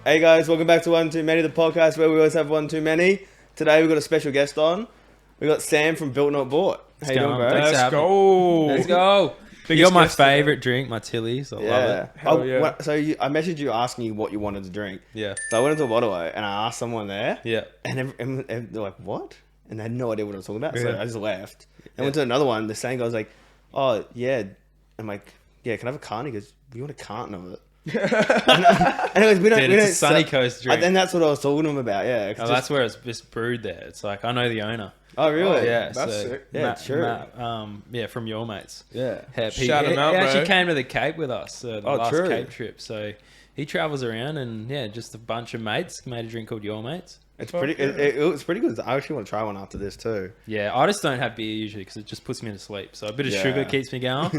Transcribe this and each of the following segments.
Hey guys, welcome back to One Too Many, the podcast where we always have one too many. Today we've got a special guest on. We got Sam from Built Not Bought. How you doing, bro? Let's go. Let's go. You're my favourite drink, my Tilly's. I love it. Hell yeah. I messaged you asking you what you wanted to drink. Yeah. So I went into a bottle and I asked someone there. Yeah. And they're like, what? And they had no idea what I was talking about. So Yeah. I just left. And went to another one. The same guy was like, oh, yeah. I'm like, yeah, can I have a carton? He goes, we want a carton of it. and he goes, we don't. It's a Sunny Coast drink. And that's what I was talking to him about. Yeah. Oh, that's where it's just brewed there. It's like, I know the owner. Oh, really? Oh, yeah. That's so sick. Yeah, true. Yeah, from your mates. Yeah. Shout him out, he bro. actually came to the Cape with us, the last true. Cape trip. So he travels around and, yeah, just a bunch of mates made a drink called Your Mates. It's pretty. It's pretty good. I actually want to try one after this too. Yeah, I just don't have beer usually because it just puts me to sleep. So a bit of sugar keeps me going.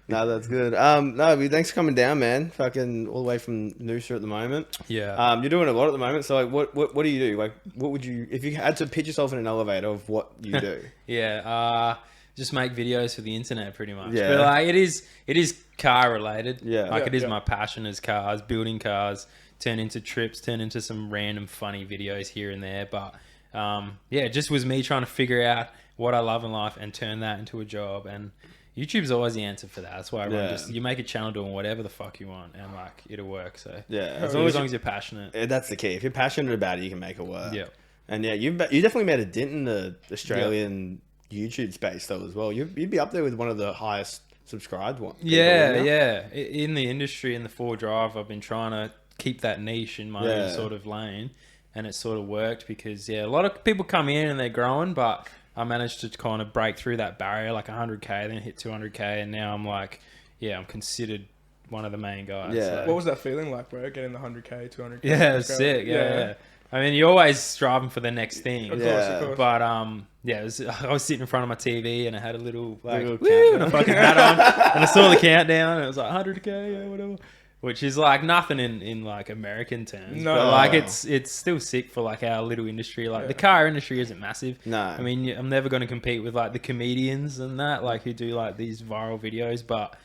No, that's good. No, thanks for coming down, man. Fucking all the way from Noosa at the moment. Yeah. You're doing a lot at the moment. So like, what do you do? Like, what would you if you had to pitch yourself in an elevator of what you do? Yeah. Just make videos for the internet pretty much. Yeah. But like it is car related. Yeah. Like it is Yeah. my passion is cars, building cars, turn into trips, turn into some random funny videos here and there. But it just was me trying to figure out what I love in life and turn that into a job. And YouTube's always the answer for that. That's why everyone you make a channel doing whatever the fuck you want and like it'll work. So Yeah, as long as you're passionate. That's the key. If you're passionate about it, you can make it work. Yeah. And yeah, you definitely made a dent in the Australian YouTube space though as well. You'd be up there with one of the highest subscribed ones. Yeah. In the industry, in the 4Drive, I've been trying to keep that niche in my own sort of lane, and it sort of worked because a lot of people come in and they're growing, but I managed to kind of break through that barrier, like 100k, then hit 200k, and now I'm like, I'm considered one of the main guys. Yeah. So. What was that feeling like, bro? Getting the 100k, 200k? Yeah, it's sick. Yeah. I mean, you're always striving for the next thing. Of course. But I was sitting in front of my TV and I had a little woo, and a fucking hat on, and I saw the countdown, and it was like 100k, whatever. Which is like nothing in like American terms. No. But like it's still sick for like our little industry. Like the car industry isn't massive. No. I mean, I'm never going to compete with like the comedians and that, like who do like these viral videos. But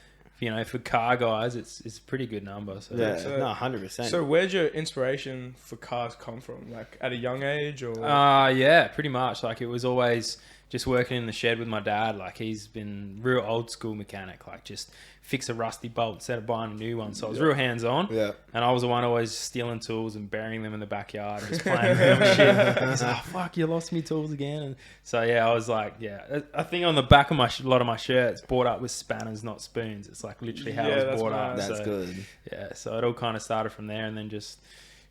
for car guys, it's a pretty good number. So Yeah. So- No, 100%. So where'd your inspiration for cars come from? Like at a young age or? yeah, pretty much. Like it was always just working in the shed with my dad. Like he's been real old school mechanic, like just fix a rusty bolt instead of buying a new one. So I was real hands on. Yeah. And I was the one always stealing tools and burying them in the backyard and just playing with them and shit. He's like, oh, fuck, you lost me tools again. And so I was like, I think on the back of a lot of my shirts, bought up with spanners, not spoons. It's like literally how I was brought up. That's So, good. Yeah, so it all kind of started from there, and then just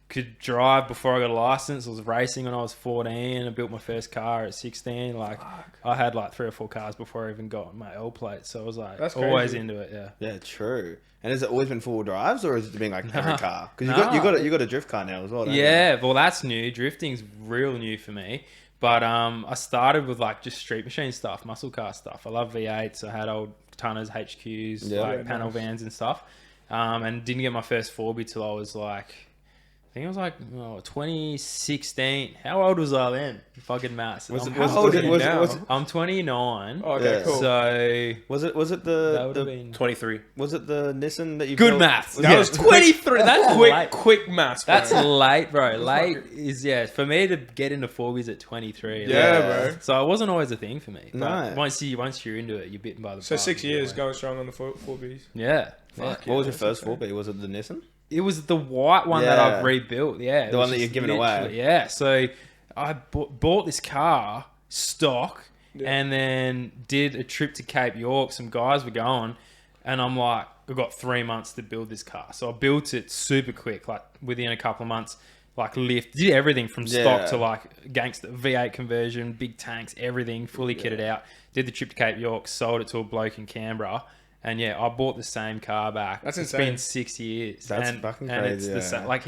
could drive before I got a license. I was racing when I was 14. I built my first car at 16. Like I had like 3 or 4 cars before I even got my L plate. So I was like always into it. Yeah. Yeah, true. And has it always been 4 drives, or has it been like every car? Because you got a drift car now as well. Don't you? Well, that's new. Drifting's real new for me. But I started with like just street machine stuff, muscle car stuff. I love V8s. I had old Tunners, HQs, panel vans and stuff. And didn't get my first 4B till I was like, I think it was like 2016. How old was I then? Fucking maths. I'm 29. Oh, okay, cool. So was it that would have the been 23. was it the Nissan that you good built? maths. That was 23. That's late. Quick maths, bro. That's late, bro. Late is for me to get into 4Bs at 23. Yeah, bro. So it wasn't always a thing for me. But No. once you're into it, you're bitten by the. So bug, 6 years anyway. going strong on the 4Bs. Yeah. What was your first 4B? Was it the Nissan? It was the white one that Yeah. I've rebuilt. Yeah. The one that you've given away. Yeah. So I bought this car stock and then did a trip to Cape York. Some guys were going, and I'm like, I've got 3 months to build this car. So I built it super quick, like within a couple of months. Like did everything from stock to like gangster V8 conversion, big tanks, everything fully kitted out. Did the trip to Cape York, sold it to a bloke in Canberra. And I bought the same car back. That's It's insane. been 6 years. That's fucking crazy. And it's the same. Like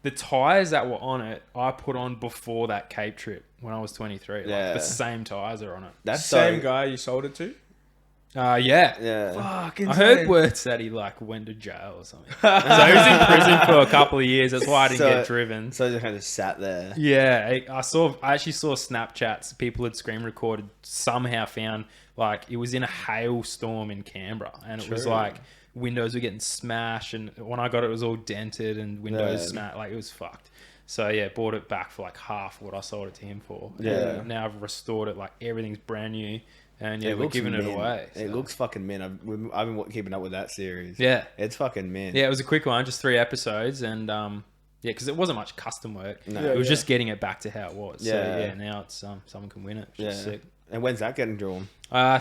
the tires that were on it, I put on before that Cape trip when I was 23. Yeah. Like the same tires are on it. That's Same guy you sold it to? Yeah. Fuck, I heard words that he like went to jail or something. So he was in prison for a couple of years. That's why I didn't get driven. So you kind of sat there. Yeah, I actually saw Snapchats. People had screen recorded. Somehow found like it was in a hailstorm in Canberra, and it was like windows were getting smashed, and when I got it, it was all dented and windows smashed. Like, it was fucked. So yeah, bought it back for like half what I sold it to him for. Yeah. And now I've restored it, like everything's brand new, and yeah, we're giving it away. So. It looks fucking mint. I've been keeping up with that series. Yeah, it's fucking mint. Yeah, it was a quick one, just 3 episodes, and yeah, because it wasn't much custom work. No. It was just getting it back to how it was. Yeah. So yeah, now it's someone can win it, which is sick. And when's that getting drawn?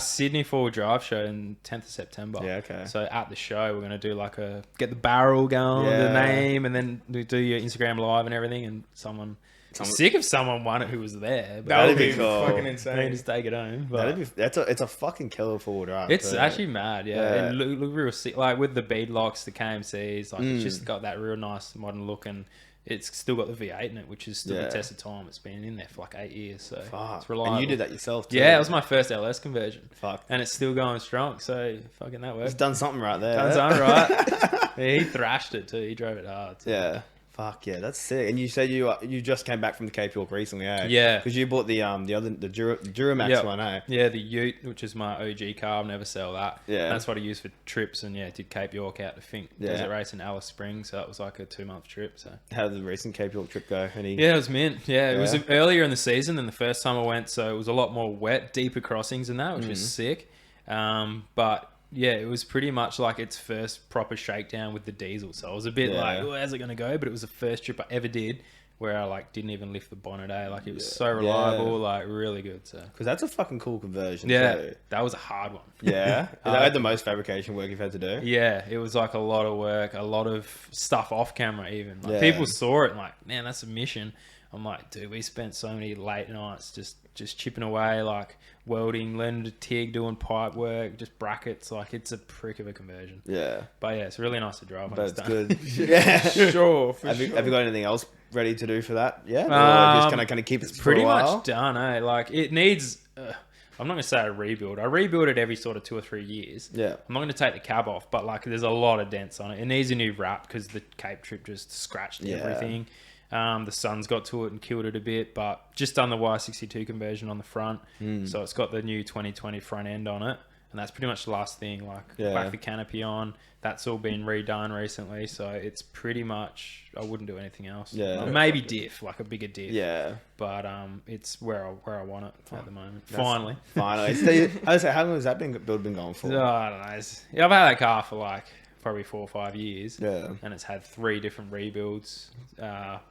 Sydney 4 Drive show in 10th of September. Yeah, okay. So at the show, we're going to do like get the barrel going, the name, and then do your Instagram live and everything. And someone sick if someone won it who was there. But That would be cool. fucking insane. just take it home. But It's a fucking killer 4 drive. it's too. actually mad, yeah. It look real sick. Like with the bead locks, the KMCs, like it's just got that real nice modern look, and it's still got the V8 in it, which is still the test of time. It's been in there for like 8 years, so it's reliable. And you did that yourself too. Yeah, it was my first LS conversion. Fuck. And it's still going strong, so fucking that works. He's done something right there. Done something right. Yeah, he thrashed it too. He drove it hard. So. Yeah. Fuck yeah, that's sick. And you said you just came back from the Cape York recently, eh? Yeah. Because you bought the Duramax one, eh? Yeah, the Ute, which is my OG car. I'll never sell that. Yeah. And that's what I used for trips, and yeah, did Cape York out to Fink. Yeah. Desert race in Alice Springs, so that was like a 2-month trip. So How did the recent Cape York trip go? yeah, it was mint. Yeah, it was Yeah. earlier in the season than the first time I went, so it was a lot more wet, deeper crossings and that, which was sick. But yeah, it was pretty much like its first proper shakedown with the diesel. So I was a bit like, oh, how's it going to go? But it was the first trip I ever did where I like didn't even lift the bonnet, eh? Like it was so reliable, like really good. So Because that's a fucking cool conversion. yeah, too. that was a hard one. Yeah. Is that the most fabrication work you've had to do? Yeah, it was like a lot of work, a lot of stuff off camera even. Like Yeah. people saw it and like, man, that's a mission. I'm like, dude, we spent so many late nights just chipping away, like welding, learning to TIG, doing pipe work, just brackets. Like it's a prick of a conversion. Yeah. But yeah, it's really nice to drive. But it's done. good. Yeah. Sure. Have you got anything else ready to do for that? Yeah. Or just kind of keep it It's for pretty a while? much done, eh? Like it needs. I'm not gonna say a rebuild. I rebuild it every sort of 2 or 3 years. Yeah. I'm not gonna take the cab off, but like there's a lot of dents on it. It needs a new wrap because the Cape trip just scratched everything. The sun's got to it and killed it a bit, but just done the Y62 conversion on the front. So it's got the new 2020 front end on it. And that's pretty much the last thing, like back the canopy on. That's all been redone recently. So it's pretty much, I wouldn't do anything else. Yeah. Maybe diff, like a bigger diff. Yeah. But it's where I want it at the moment. Finally. Finally. So, I was like, how long has that build been going for? I don't know. I've had that car for like probably 4 or 5 years. Yeah. And it's had 3 different rebuilds,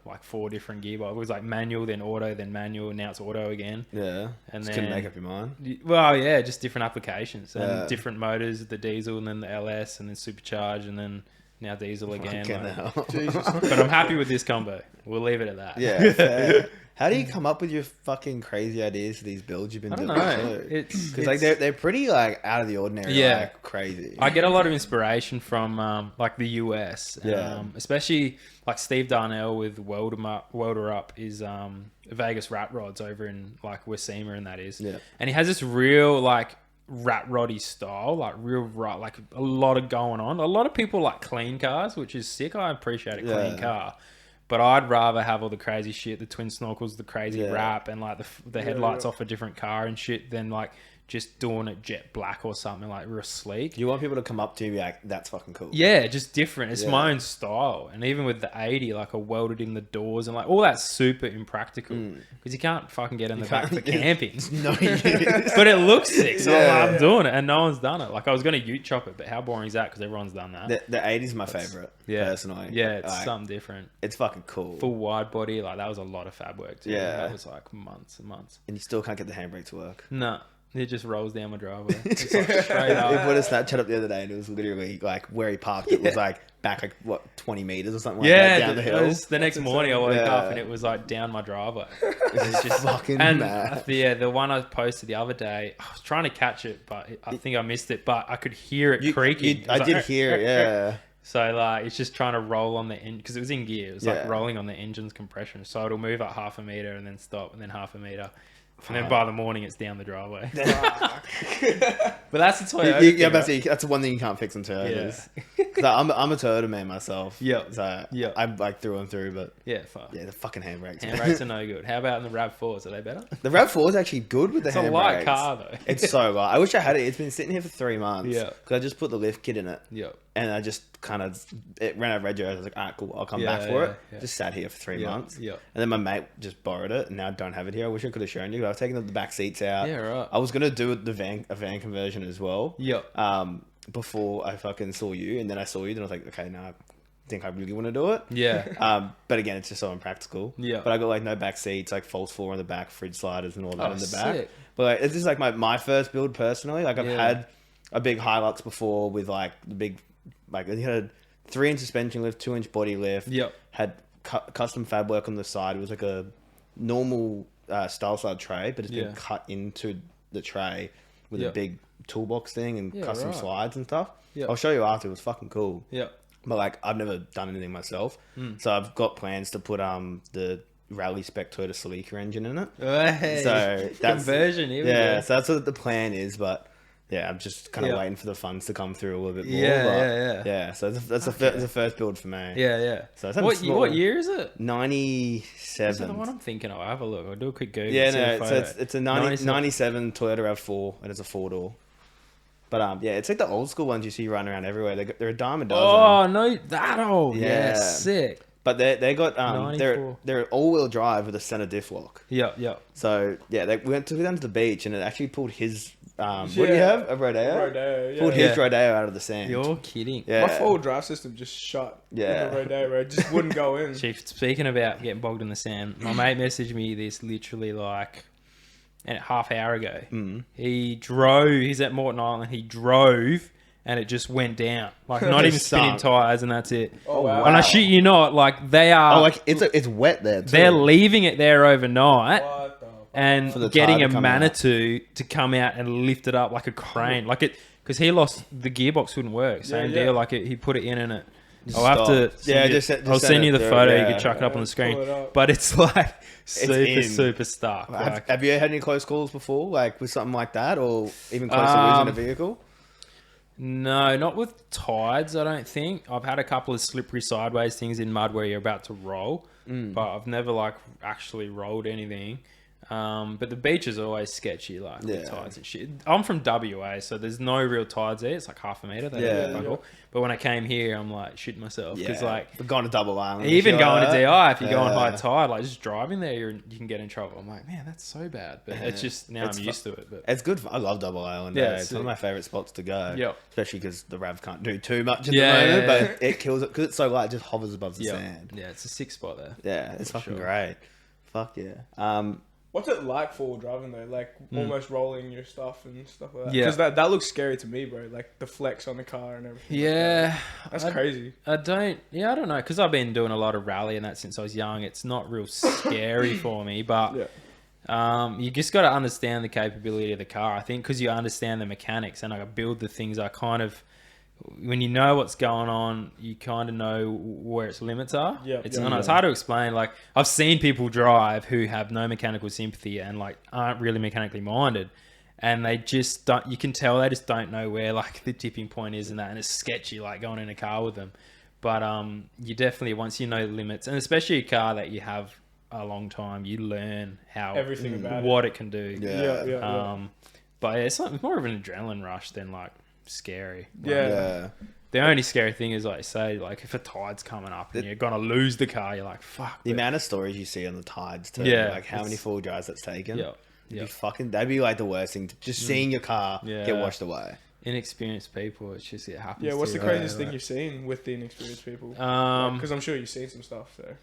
like 4 different gearbox. It was like manual, then auto, then manual, and now it's auto again. Yeah. And Just then couldn't make up your mind. Well, yeah, just different applications and Yeah. different motors, the diesel and then the LS and then supercharged and then now diesel again. Fucking Like, hell. but I'm happy with this combo. We'll leave it at that. Yeah. Fair. How do you come up with your fucking crazy ideas for these builds you've been I don't doing? know. Too? It's Because like they're pretty like out of the ordinary. Yeah. Like crazy. I get a lot of inspiration from like the US, Yeah. especially like Steve Darnell with Welder Up is Vegas Rat Rods over in like Wasima, and that is. Yeah. And he has this real like rat roddy style, like real right, like a lot of going on. A lot of people like clean cars, which is sick. I appreciate a clean Yeah. car. But I'd rather have all the crazy shit, the twin snorkels, the crazy wrap, and like the headlights off a different car and shit than like just doing it jet black or something like real sleek. You want people to come up to you and be like, that's fucking cool. Yeah, just different. It's Yeah. my own style. And even with the 80, like I welded in the doors and like all that's super impractical because you can't fucking get in the back for camping. No, you. But it looks sick, so Yeah. I'm doing it and no one's done it. Like I was going to ute chop it, but how boring is that because everyone's done that? The 80's my favorite, personally. Yeah, it's Like, something different. it's fucking cool. Full wide body, like that was a lot of fab work too. Yeah. That was like months and months. And you still can't get the handbrake to work. No, it just rolls down my driveway. It's like straight We up. put a Snapchat up the other day and it was literally like where he parked. It was like back like what 20 meters or something like Yeah, that down the hill. the next morning I woke Yeah. up and it was like down my driveway. It's just fucking and mad. the one I posted the other day, I was trying to catch it, but I think I missed it. But I could hear it creaking. It was I like, did hear it, yeah. So like it's just trying to roll on the engine because it was in gear. It was like Yeah. rolling on the engine's compression, so it'll move up half a meter and then stop and then half a meter. And then by the morning, it's down the driveway. But that's the Toyota. Yeah, thing, but right? that's the one thing you can't fix on Toyotas. Yeah. I'm a turtle man myself. Yep. So Yep. I'm like through and through, but Yeah, fuck. yeah, the fucking handbrakes. Handbrakes are no good. How about in the RAV4s? Are they better? The RAV4 is actually good with the It's handbrakes. a light car though. It's so light. I wish I had it. It's been sitting here for 3 months. Yeah. Because I just put the lift kit in it. Yep. And I just kind of, it ran out of red I was like, alright, cool, I'll come Yeah, back for it. yeah. Just sat here for 3 months. Yep. And then my mate just borrowed it, and now I don't have it here. I wish I could have shown you, but I was taking the back seats out. Yeah, right. I was going to do a van conversion as well. Yep. Before I fucking saw you, and then I saw you, then I was like, okay, now I think I really want to do it. Yeah. But again, it's just so impractical. Yeah. But I got like no back seats, like false floor on the back, fridge sliders and all that in the back. Sick. But like, it's just like my first build personally. Like I've Yeah. had a big Hilux before with like the big, like it had a 3-inch suspension lift, 2-inch body lift. Yep. Had custom fab work on the side. It was like a normal style side tray, but it's been Yeah. cut into the tray with a Yep. big toolbox thing and Yeah, custom right. slides and stuff. Yep. I'll show you after. It was fucking cool. Yep. But like I've never done anything myself, so I've got plans to put the Rally Spec Toyota Celica engine in it. Hey. So that's conversion. Here we yeah, go. so that's what the plan is. But yeah, I'm just kind of Yeah. waiting for the funds to come through a little bit more. Yeah, but yeah. So that's the first build for me. Yeah, yeah. So it's what, small- what year is it? Is it the 97. one I'm thinking of? I'll have a look. I'll do a quick Google. Yeah, see the no. So photo. it's a 97 Toyota RAV4, and it's a 4-door. But yeah, it's like the old school ones you see running around everywhere. They're a dime a dozen. Oh no, that old. Yeah, Yeah. sick. But they got 94. they're all wheel drive with a center diff lock. Yep, yep. So yeah, we went down to the beach, and it actually pulled his what do you have, a Rodeo? Rodeo, yeah. Pulled his Yeah. Rodeo out of the sand. You're kidding. Yeah. My full drive system just shut. Yeah. In the Rodeo, bro. It just wouldn't go in. Chief, speaking about getting bogged in the sand, my mate messaged me this literally like a half hour ago. He drove. He's at Morton Island. He drove, and it just went down. Like not even spinning Sunk. tires, and that's it. Oh, wow. And I shit you not, like they are. Oh, like it's wet there too. they're leaving it there overnight. What the fuck? And For the getting tire a to come out. Manitou to come out and lift it up like a crane, like it, because he lost the gearbox wouldn't work. Same yeah. deal, like he put it in and it. Just I'll have to. stopped. Yeah, send you- just I'll send you the through, photo. You yeah. can chuck it up on the Pull screen. it up. But it's like in. super stuck. Like, Have you had any close calls before, like with something like that, or even close to losing a vehicle? no, not with tides. I don't think I've had a couple of slippery sideways things in mud where you're about to roll, but I've never like actually rolled anything. But the beach is always sketchy, like Yeah. with tides and shit. I'm from WA, so there's no real tides there. It's like half a meter. Yeah. But when I came here, I'm like shitting myself because like we've gone to Double Island. even if you're going to like DI, that. if you go on high Yeah. tide, like just driving there, you can get in trouble. I'm like, man, that's so bad. But it's just now It's I'm used to it. But It's good. I love Double Island. Yeah, Yeah, it's it's one of sick. my favorite spots to go. Yep. Especially because the Rav can't do too much at Yeah, the moment, yeah, but it kills it because it's so light. It just hovers above the sand. yeah, it's a sick spot there. Yeah, it's For fucking sure. great. Fuck yeah. What's it like for driving though? Like almost rolling your stuff and stuff like that. Yeah. Because that looks scary to me, bro. Like the flex on the car and everything. Yeah, That's I- crazy. I don't know because I've been doing a lot of rally and that since I was young. It's not real scary for me, but Yeah. you just got to understand the capability of the car. I think because you understand the mechanics and I build the things. I kind of when you know what's going on, you kind of know where its limits are. Yeah, It's yeah. it's hard to explain. Like I've seen people drive who have no mechanical sympathy and like aren't really mechanically minded. And they just don't, you can tell they just don't know where like the tipping point is and that. And it's sketchy, like going in a car with them. But you definitely, once you know the limits, and especially a car that you have a long time, you learn how, Everything about what it can do. Yeah. But yeah, it's more of an adrenaline rush than like scary. Like, Yeah. Yeah. the only scary thing is like say like if a tide's coming up and you're gonna lose the car, you're like fuck. The amount of stories you see on the tides too. Yeah, Like how many full drives that's taken. Yeah. It'd be fucking. That'd be like the worst thing. Just seeing your car Yeah. get washed away. Inexperienced people, it's just it happens. Yeah, what's to the you, craziest right? thing you've seen with the inexperienced people? Um, Because I'm sure you've seen some stuff there.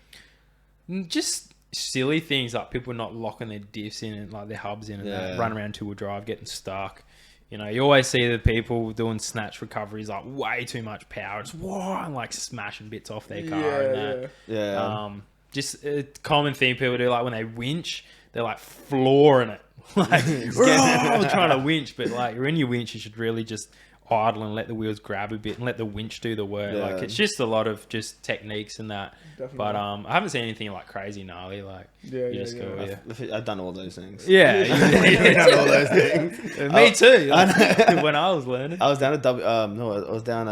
just silly things like people not locking their diffs in and like their hubs in and that, Yeah. run around two-wheel drive, getting stuck. You know, you always see the people doing snatch recoveries like way too much power. It's whoa, and like smashing bits off their car and that. Yeah. Just a common thing people do, like when they winch, they're like flooring it, like "Whoa," trying to winch. But like when you winch, you should really just idle and let the wheels grab a bit and let the winch do the work. Yeah. Like it's just a lot of just techniques and that. Definitely. But I haven't seen anything like crazy gnarly. Like Yeah, you yeah, just yeah. go, yeah. I've done all those things. Yeah, I've done all those things. me too. I know. When I was learning, I was down at I was down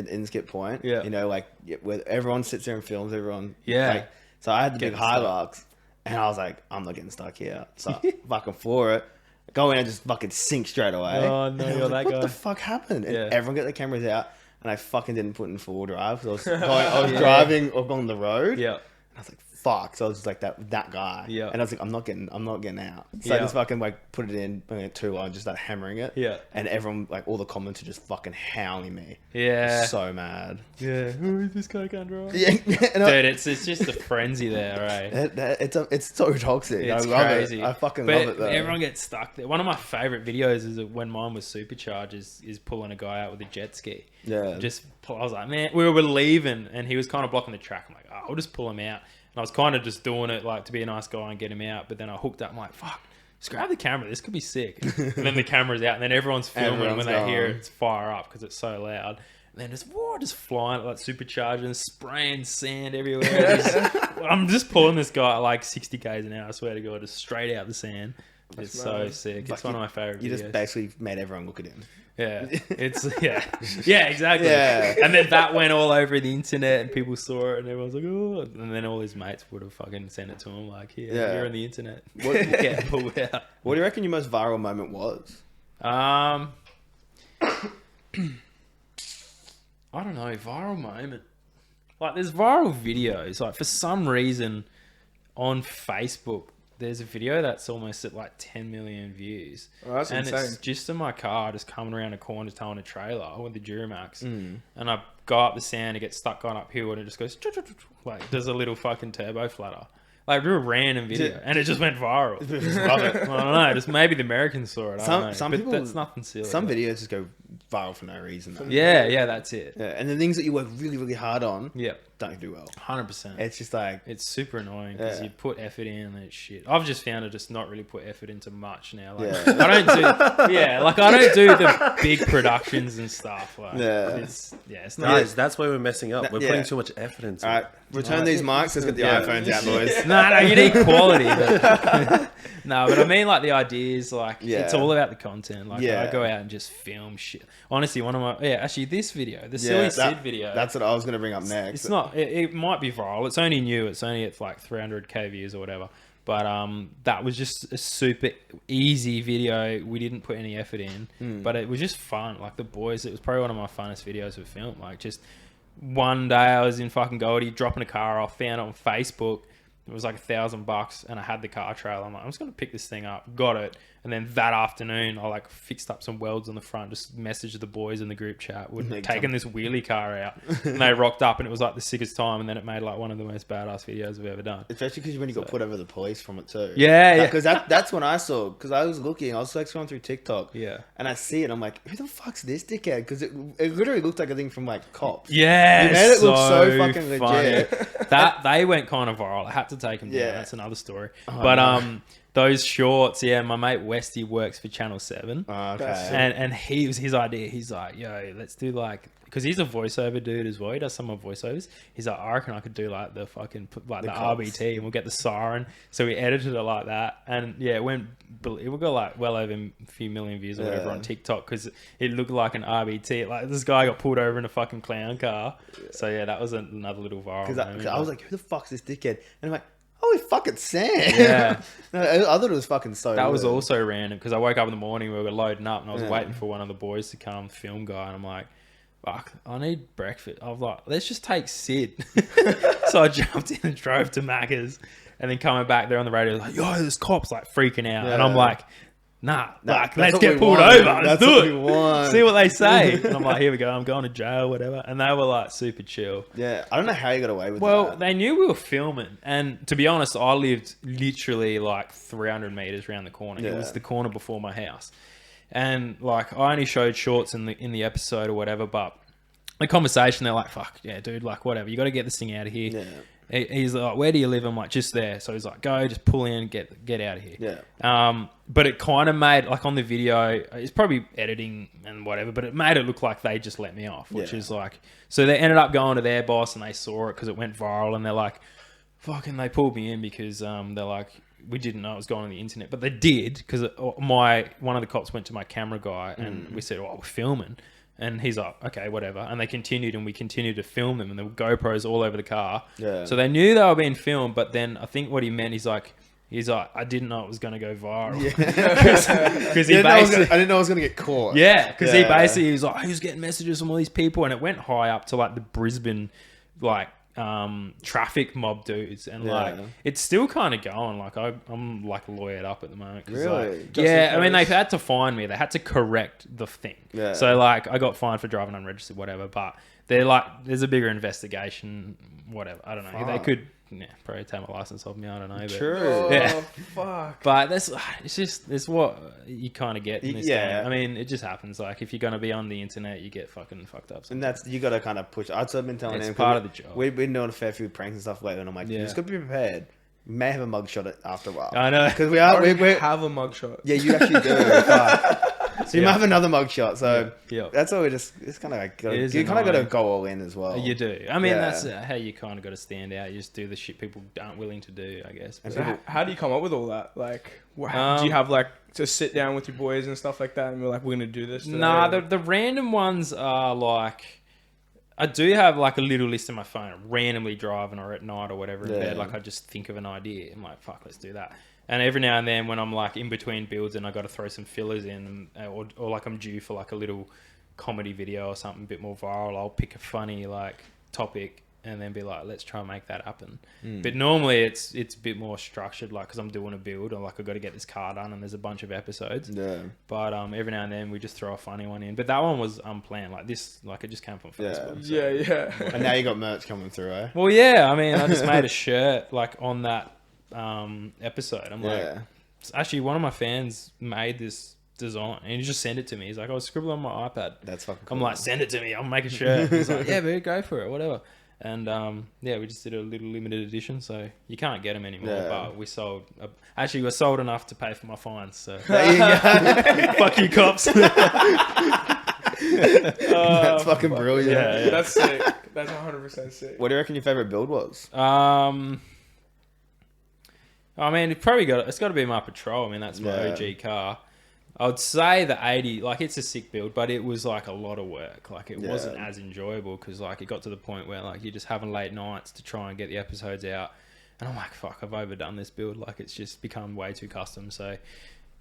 in Skip Point. Yeah. You know, like where everyone sits there and films everyone. Yeah. Like, so I had the big Getting stuck. Hilux, and I was like, I'm not getting stuck here. So I fucking floor it. Go in and just fucking sink straight away. Oh, no, And I was you're like, that what guy. the fuck happened? And Yeah. everyone got their cameras out, and I fucking didn't put in full drive. So I was driving up on the road. Yeah. And I was like, fuck. So I was just like that guy. Yeah. And I was like, I'm not getting out. So I Yeah. just fucking like put it in, bring it 2 and just started hammering it. Yeah. And everyone, like all the comments are just fucking howling me. Yeah. So mad. Yeah. Who this guy can't drive? Yeah. And Dude, it's just a frenzy there, right? it's so toxic. It's I love crazy. it. I fucking But love it though. everyone gets stuck there. One of my favorite videos is when mine was supercharged is pulling a guy out with a jet ski. Yeah. I was like, man, we were leaving and he was kind of blocking the track. I'm like, oh, I'll just pull him out. And I was kind of just doing it like to be a nice guy and get him out. But then I hooked up. I'm like, fuck, just grab the camera. This could be sick. And then the camera's out and then everyone's filming Everyone's when they hear going. it's fire up because it's so loud. And then just flying like supercharging, spraying sand everywhere. I'm just pulling this guy at like 60 k's an hour. I swear to God, just straight out the sand. It's so sick. It's one of my favorite You videos. just basically made everyone look at him. Yeah, yeah, exactly. Yeah. And then that went all over the internet, and people saw it, and everyone's like, "Oh!" And then all his mates would have fucking sent it to him, like, "Here, Yeah. you're on the internet. What- Get pulled out." What do you reckon your most viral moment was? I don't know, viral moment. Like, there's viral videos. Like, for some reason, on Facebook, there's a video that's almost at like 10 million views. Oh, that's and insane. it's just in my car, just coming around a corner, towing a trailer with the Duramax. Mm. And I go up the sand, it gets stuck going uphill, and it just goes, like, does a little fucking turbo flutter. Like, real random video. And it just went viral. Just love it. I don't know. Just maybe the Americans saw it. I don't know. Some But people- that's nothing silly. Some videos just go viral for no reason. Though. Yeah, that's it. Yeah, and the things that you work really, really hard on Yeah, don't do well. 100%. It's just like, It's super annoying because Yeah. you put effort in and it's shit. I've just found to just not really put effort into much now. Like, Yeah. I don't do the big productions and stuff. Like, Yeah. it's not. Guys, that's why we're messing up. We're Yeah. putting too much effort into all right, it. return these mics. Let's get the Yeah. iPhones out, boys. No, you need quality. But, no, but I mean, like, the ideas, like, Yeah. it's all about the content. Like, Yeah. I go out and just film shit. Honestly, actually, this video, the Silly Sid video. That's what I was going to bring up next. It's not. It might be viral. It's only new. It's only at like 300k views or whatever. But that was just a super easy video. We didn't put any effort in, but it was just fun. Like the boys, it was probably one of my funnest videos we've filmed. Like just one day I was in fucking Goldie dropping a car off, found it on Facebook. It was like $1,000 and I had the car trailer. I'm like, I'm just going to pick this thing up. Got it. And then that afternoon, I like fixed up some welds on the front, just messaged the boys in the group chat. We'd Make taken this wheelie car out and they rocked up and it was like the sickest time. And then it made like one of the most badass videos I've ever done. Especially because when you got put over the police from it too. Yeah. Because that's when I saw. Because I was looking, I was like scrolling through TikTok. Yeah. And I see it. I'm like, who the fuck's this dickhead? Because it literally looked like a thing from like Cops. Yeah, You made it look so fucking funny. legit. That they went kind of viral. I had to take them down. Yeah. That's another story. Oh, But no. those shorts, yeah, my mate Westy works for Channel 7. Oh, okay. And he was his idea. He's like, yo, let's do like, because he's a voiceover dude as well. He does some of voiceovers. He's like, I reckon I could do like the fucking like the cops. RBT, and we'll get the siren. So we edited it like that, and yeah, it went. It got like well over a few million views or whatever Yeah. on TikTok because it looked like an RBT. Like this guy got pulled over in a fucking clown car. So yeah, that was another little viral. Because moment, I was like, who the fuck's this dickhead? And I'm like, holy fucking Sam. Yeah. No, I thought it was fucking so that was good. also random because I woke up in the morning, we were loading up, and I was Yeah. waiting for one of the boys to come, film guy, and I'm like, fuck, I need breakfast. I was like, let's just take Sid. So I jumped in and drove to Macca's, and then coming back there on the radio, like, yo, there's cops like freaking out, and I'm Yeah. like, nah, like, that's let's what get we pulled want. over, let's That's do what it. we want. See what they say. And I'm like, here we go, I'm going to jail, whatever. And they were like super chill. Yeah, I don't know how you got away with Well, that. they knew we were filming, and to be honest, I lived literally like 300 meters around the corner. It Yeah. was the corner before my house, and like I only showed shorts in the episode or whatever. But the conversation, they're like, "Fuck yeah, dude! Like whatever, you got to get this thing out of here." Yeah. He's like, "Where do you live?" I'm like, "Just there." So he's like, "Go, just pull in, get out of here." Yeah. But it kind of made like on the video, it's probably editing and whatever, but it made it look like they just let me off, which Yeah. is like, so they ended up going to their boss and they saw it because it went viral, and they're like, fucking, they pulled me in because they're like, we didn't know it was going on the internet, but they did because one of the cops went to my camera guy and we said, "Oh, we're filming." And he's like, okay, whatever. And they continued, and we continued to film them, and there were GoPros all over the car. Yeah. So they knew they were being filmed, but then I think what he meant, he's like, I didn't know it was going to go viral. Because he basically... I didn't know I was going to get caught. Yeah, because he basically was like, who's getting messages from all these people? And it went high up to like the Brisbane, like, traffic mob dudes. And like, it's still kind of going. Like, I'm like lawyered up at the moment. Really? Like, yeah, I mean, they had to fine me. They had to correct the thing. Yeah. So like, I got fined for driving unregistered, whatever. But they're like, there's a bigger investigation, whatever. I don't know. They could... Yeah, probably take my license off me. I don't know. But, True. Yeah. Fuck. But it's what you kind of get in this Yeah. game. I mean, it just happens. Like, if you're going to be on the internet, you get fucking fucked up. And that's, you got to kind of push. I've been telling It's him, part of the job. We've been doing a fair few pranks and stuff lately, and I'm like, you just got to be prepared. You may have a mugshot after a while. I know. Because I already have a mugshot. Yeah, you actually do. So you might have another mugshot. So that's all it's kind of like, you kind of got to go all in as well. You do. I mean, that's how you kind of got to stand out. You just do the shit people aren't willing to do, I guess. So how do you come up with all that? Like, do you have like to sit down with your boys and stuff like that and be like, we're going to do this today? Nah, the random ones are like... I do have like a little list in my phone, randomly driving or at night or whatever in bed. Like, I just think of an idea. I'm like, fuck, let's do that. And every now and then when I'm like in between builds and I got to throw some fillers in, or like I'm due for like a little comedy video or something a bit more viral, I'll pick a funny like topic and then be like, let's try and make that happen. But normally it's a bit more structured, like, because I'm doing a build or like I've got to get this car done and there's a bunch of episodes. Yeah. But every now and then we just throw a funny one in. But that one was unplanned. Like this, like it just came from Facebook. So. Yeah. And now you got merch coming through, eh? Well, yeah. I mean, I just made a shirt like on that episode. I'm like, actually one of my fans made this design and he just sent it to me. He's like, I was scribbling on my iPad. That's fucking cool. I'm like, send it to me, I'll make a shirt. He's like, yeah, but go for it, whatever. And we just did a little limited edition, so you can't get them anymore. But we sold we're sold enough to pay for my fines, so there you go. Fuck you, cops. That's fucking brilliant. Yeah, that's sick. That's 100% sick. What do you reckon your favorite build was? I mean, it's got to be my Patrol. I mean, that's my OG car. I would say the 80, like, it's a sick build, but it was like a lot of work. Like, it wasn't as enjoyable because like it got to the point where like you're just having late nights to try and get the episodes out, and I'm like, fuck, I've overdone this build. Like, it's just become way too custom. So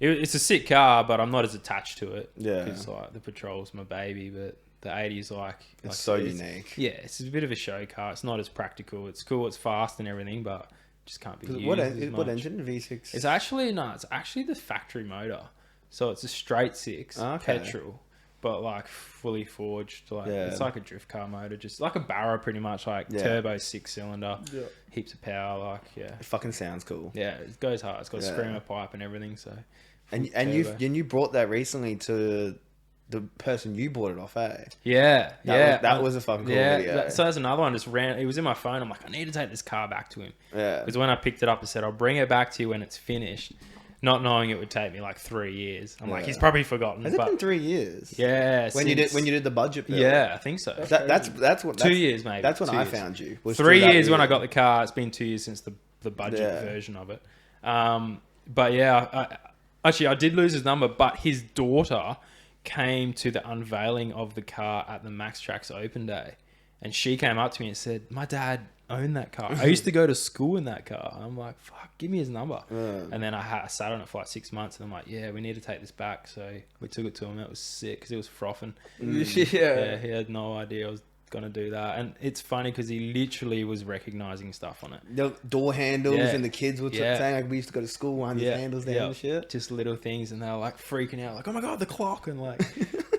it's a sick car, but I'm not as attached to it. Yeah, because like the Patrol's my baby, but the 80's like it's so unique. Yeah, it's a bit of a show car. It's not as practical. It's cool. It's fast and everything, but just can't be used. What engine? V6? It's actually the factory motor. So it's a straight 6 petrol, but like fully forged. Like it's like a drift car motor, just like a Barra pretty much, like turbo 6-cylinder, heaps of power. Like it fucking sounds cool. Yeah, it goes hard. It's got a screamer pipe and everything. So and you brought that recently to the person you bought it off, eh? That was a fucking cool video. So that's another one. It was in my phone. I'm like, I need to take this car back to him. Yeah. Because when I picked it up, I said, I'll bring it back to you when it's finished. Not knowing it would take me like 3 years. I'm like, he's probably forgotten. Has it been 3 years? Yeah. When you did the budget build? Yeah, I think so. That's what 2 years maybe. That's when I found you. 3 years when I got the car. It's been 2 years since the budget version of it. But yeah, I did lose his number, but his daughter came to the unveiling of the car at the Max Trax Open Day, and she came up to me and said, my dad owned that car. I used to go to school in that car. I'm like, fuck, give me his number. And then I sat on it for like 6 months, and I'm like, yeah, we need to take this back. So we took it to him. It was sick because it was frothing. Yeah, he had no idea I was gonna do that. And it's funny because he literally was recognizing stuff on it. The door handles and the kids were saying like, we used to go to school behind these handles down and shit. Just little things, and they were like freaking out, like, oh my god, the clock, and like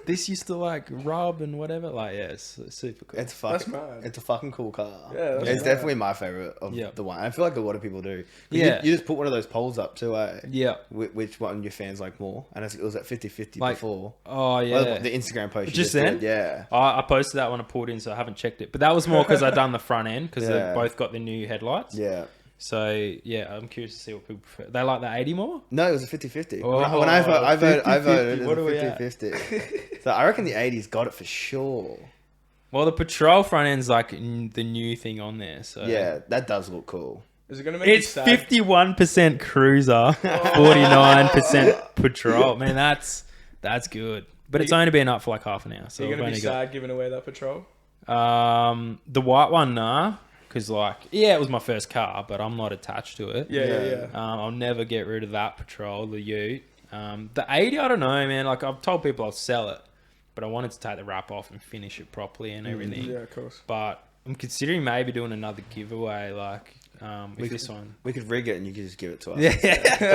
this used to like rub and whatever. Like, yeah, it's super cool. It's a fucking cool car. Yeah, it's definitely my favorite of the one. I feel like a lot of people do. You just put one of those polls up too, eh? Yeah. Which one your fans like more? And it was at 50-50 like, before. Oh yeah. Well, the Instagram post. Just then? Yeah. I posted that when I pulled in, so I haven't checked it. But that was more because I'd done the front end because they both got the new headlights. Yeah. So yeah, I'm curious to see what people prefer. They like the 80 more? No, it was a 50-50. Oh, when I voted, it what was a 50-50. So I reckon the 80s got it for sure. Well, the Patrol front end's like the new thing on there. So yeah, that does look cool. Is it gonna make it's 51% cruiser, 49% Patrol. Man, That's good. But it's only been up for like half an hour. So You're I've going to be only sad giving away that patrol? the white one, nah. Because like, yeah, it was my first car, but I'm not attached to it. Yeah. I'll never get rid of that patrol, the Ute. The 80, I don't know, man. Like I've told people I'll sell it, but I wanted to take the wrap off and finish it properly and everything. Yeah, of course. But I'm considering maybe doing another giveaway, like with this one. We could rig it and you could just give it to us. Yeah,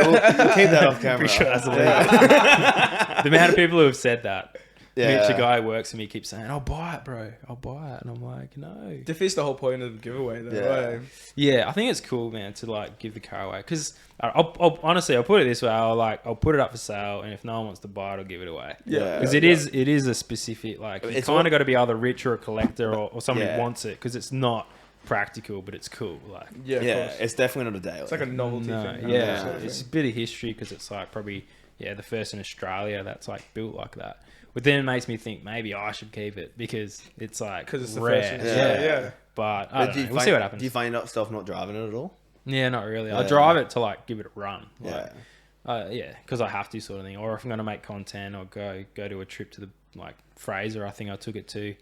We'll keep that off camera. pretty sure that's illegal. The amount of people who have said that. Yeah. Mitch, a guy who works for me, keeps saying, "I'll buy it, bro. I'll buy it," and I'm like, "No." Defeats the whole point of the giveaway, though. Yeah. Right? Yeah, I think it's cool, man, to like give the car away. Because I'll honestly, I'll put it this way: I'll put it up for sale, and if no one wants to buy it, I'll give it away. Yeah. Because it is a specific, like, it's kind of got to be either rich or a collector or somebody who wants it, because it's not practical, but it's cool. Like, Yeah, of Yeah, course. it's definitely not a daily. It's like a novelty thing. yeah, Sort of it's a thing. bit of history because it's like probably the first in Australia that's like built like that. But then it makes me think maybe I should keep it because it's like 'Cause it's the rare. first in Australia. Yeah. But I don't know. We'll find, see what happens. Do you find yourself not driving it at all? Yeah, not really. I Yeah. drive it to like give it a run. Yeah. Like, because I have to, sort of thing. Or if I'm going to make content or go to a trip to the like Fraser, I think I took it to,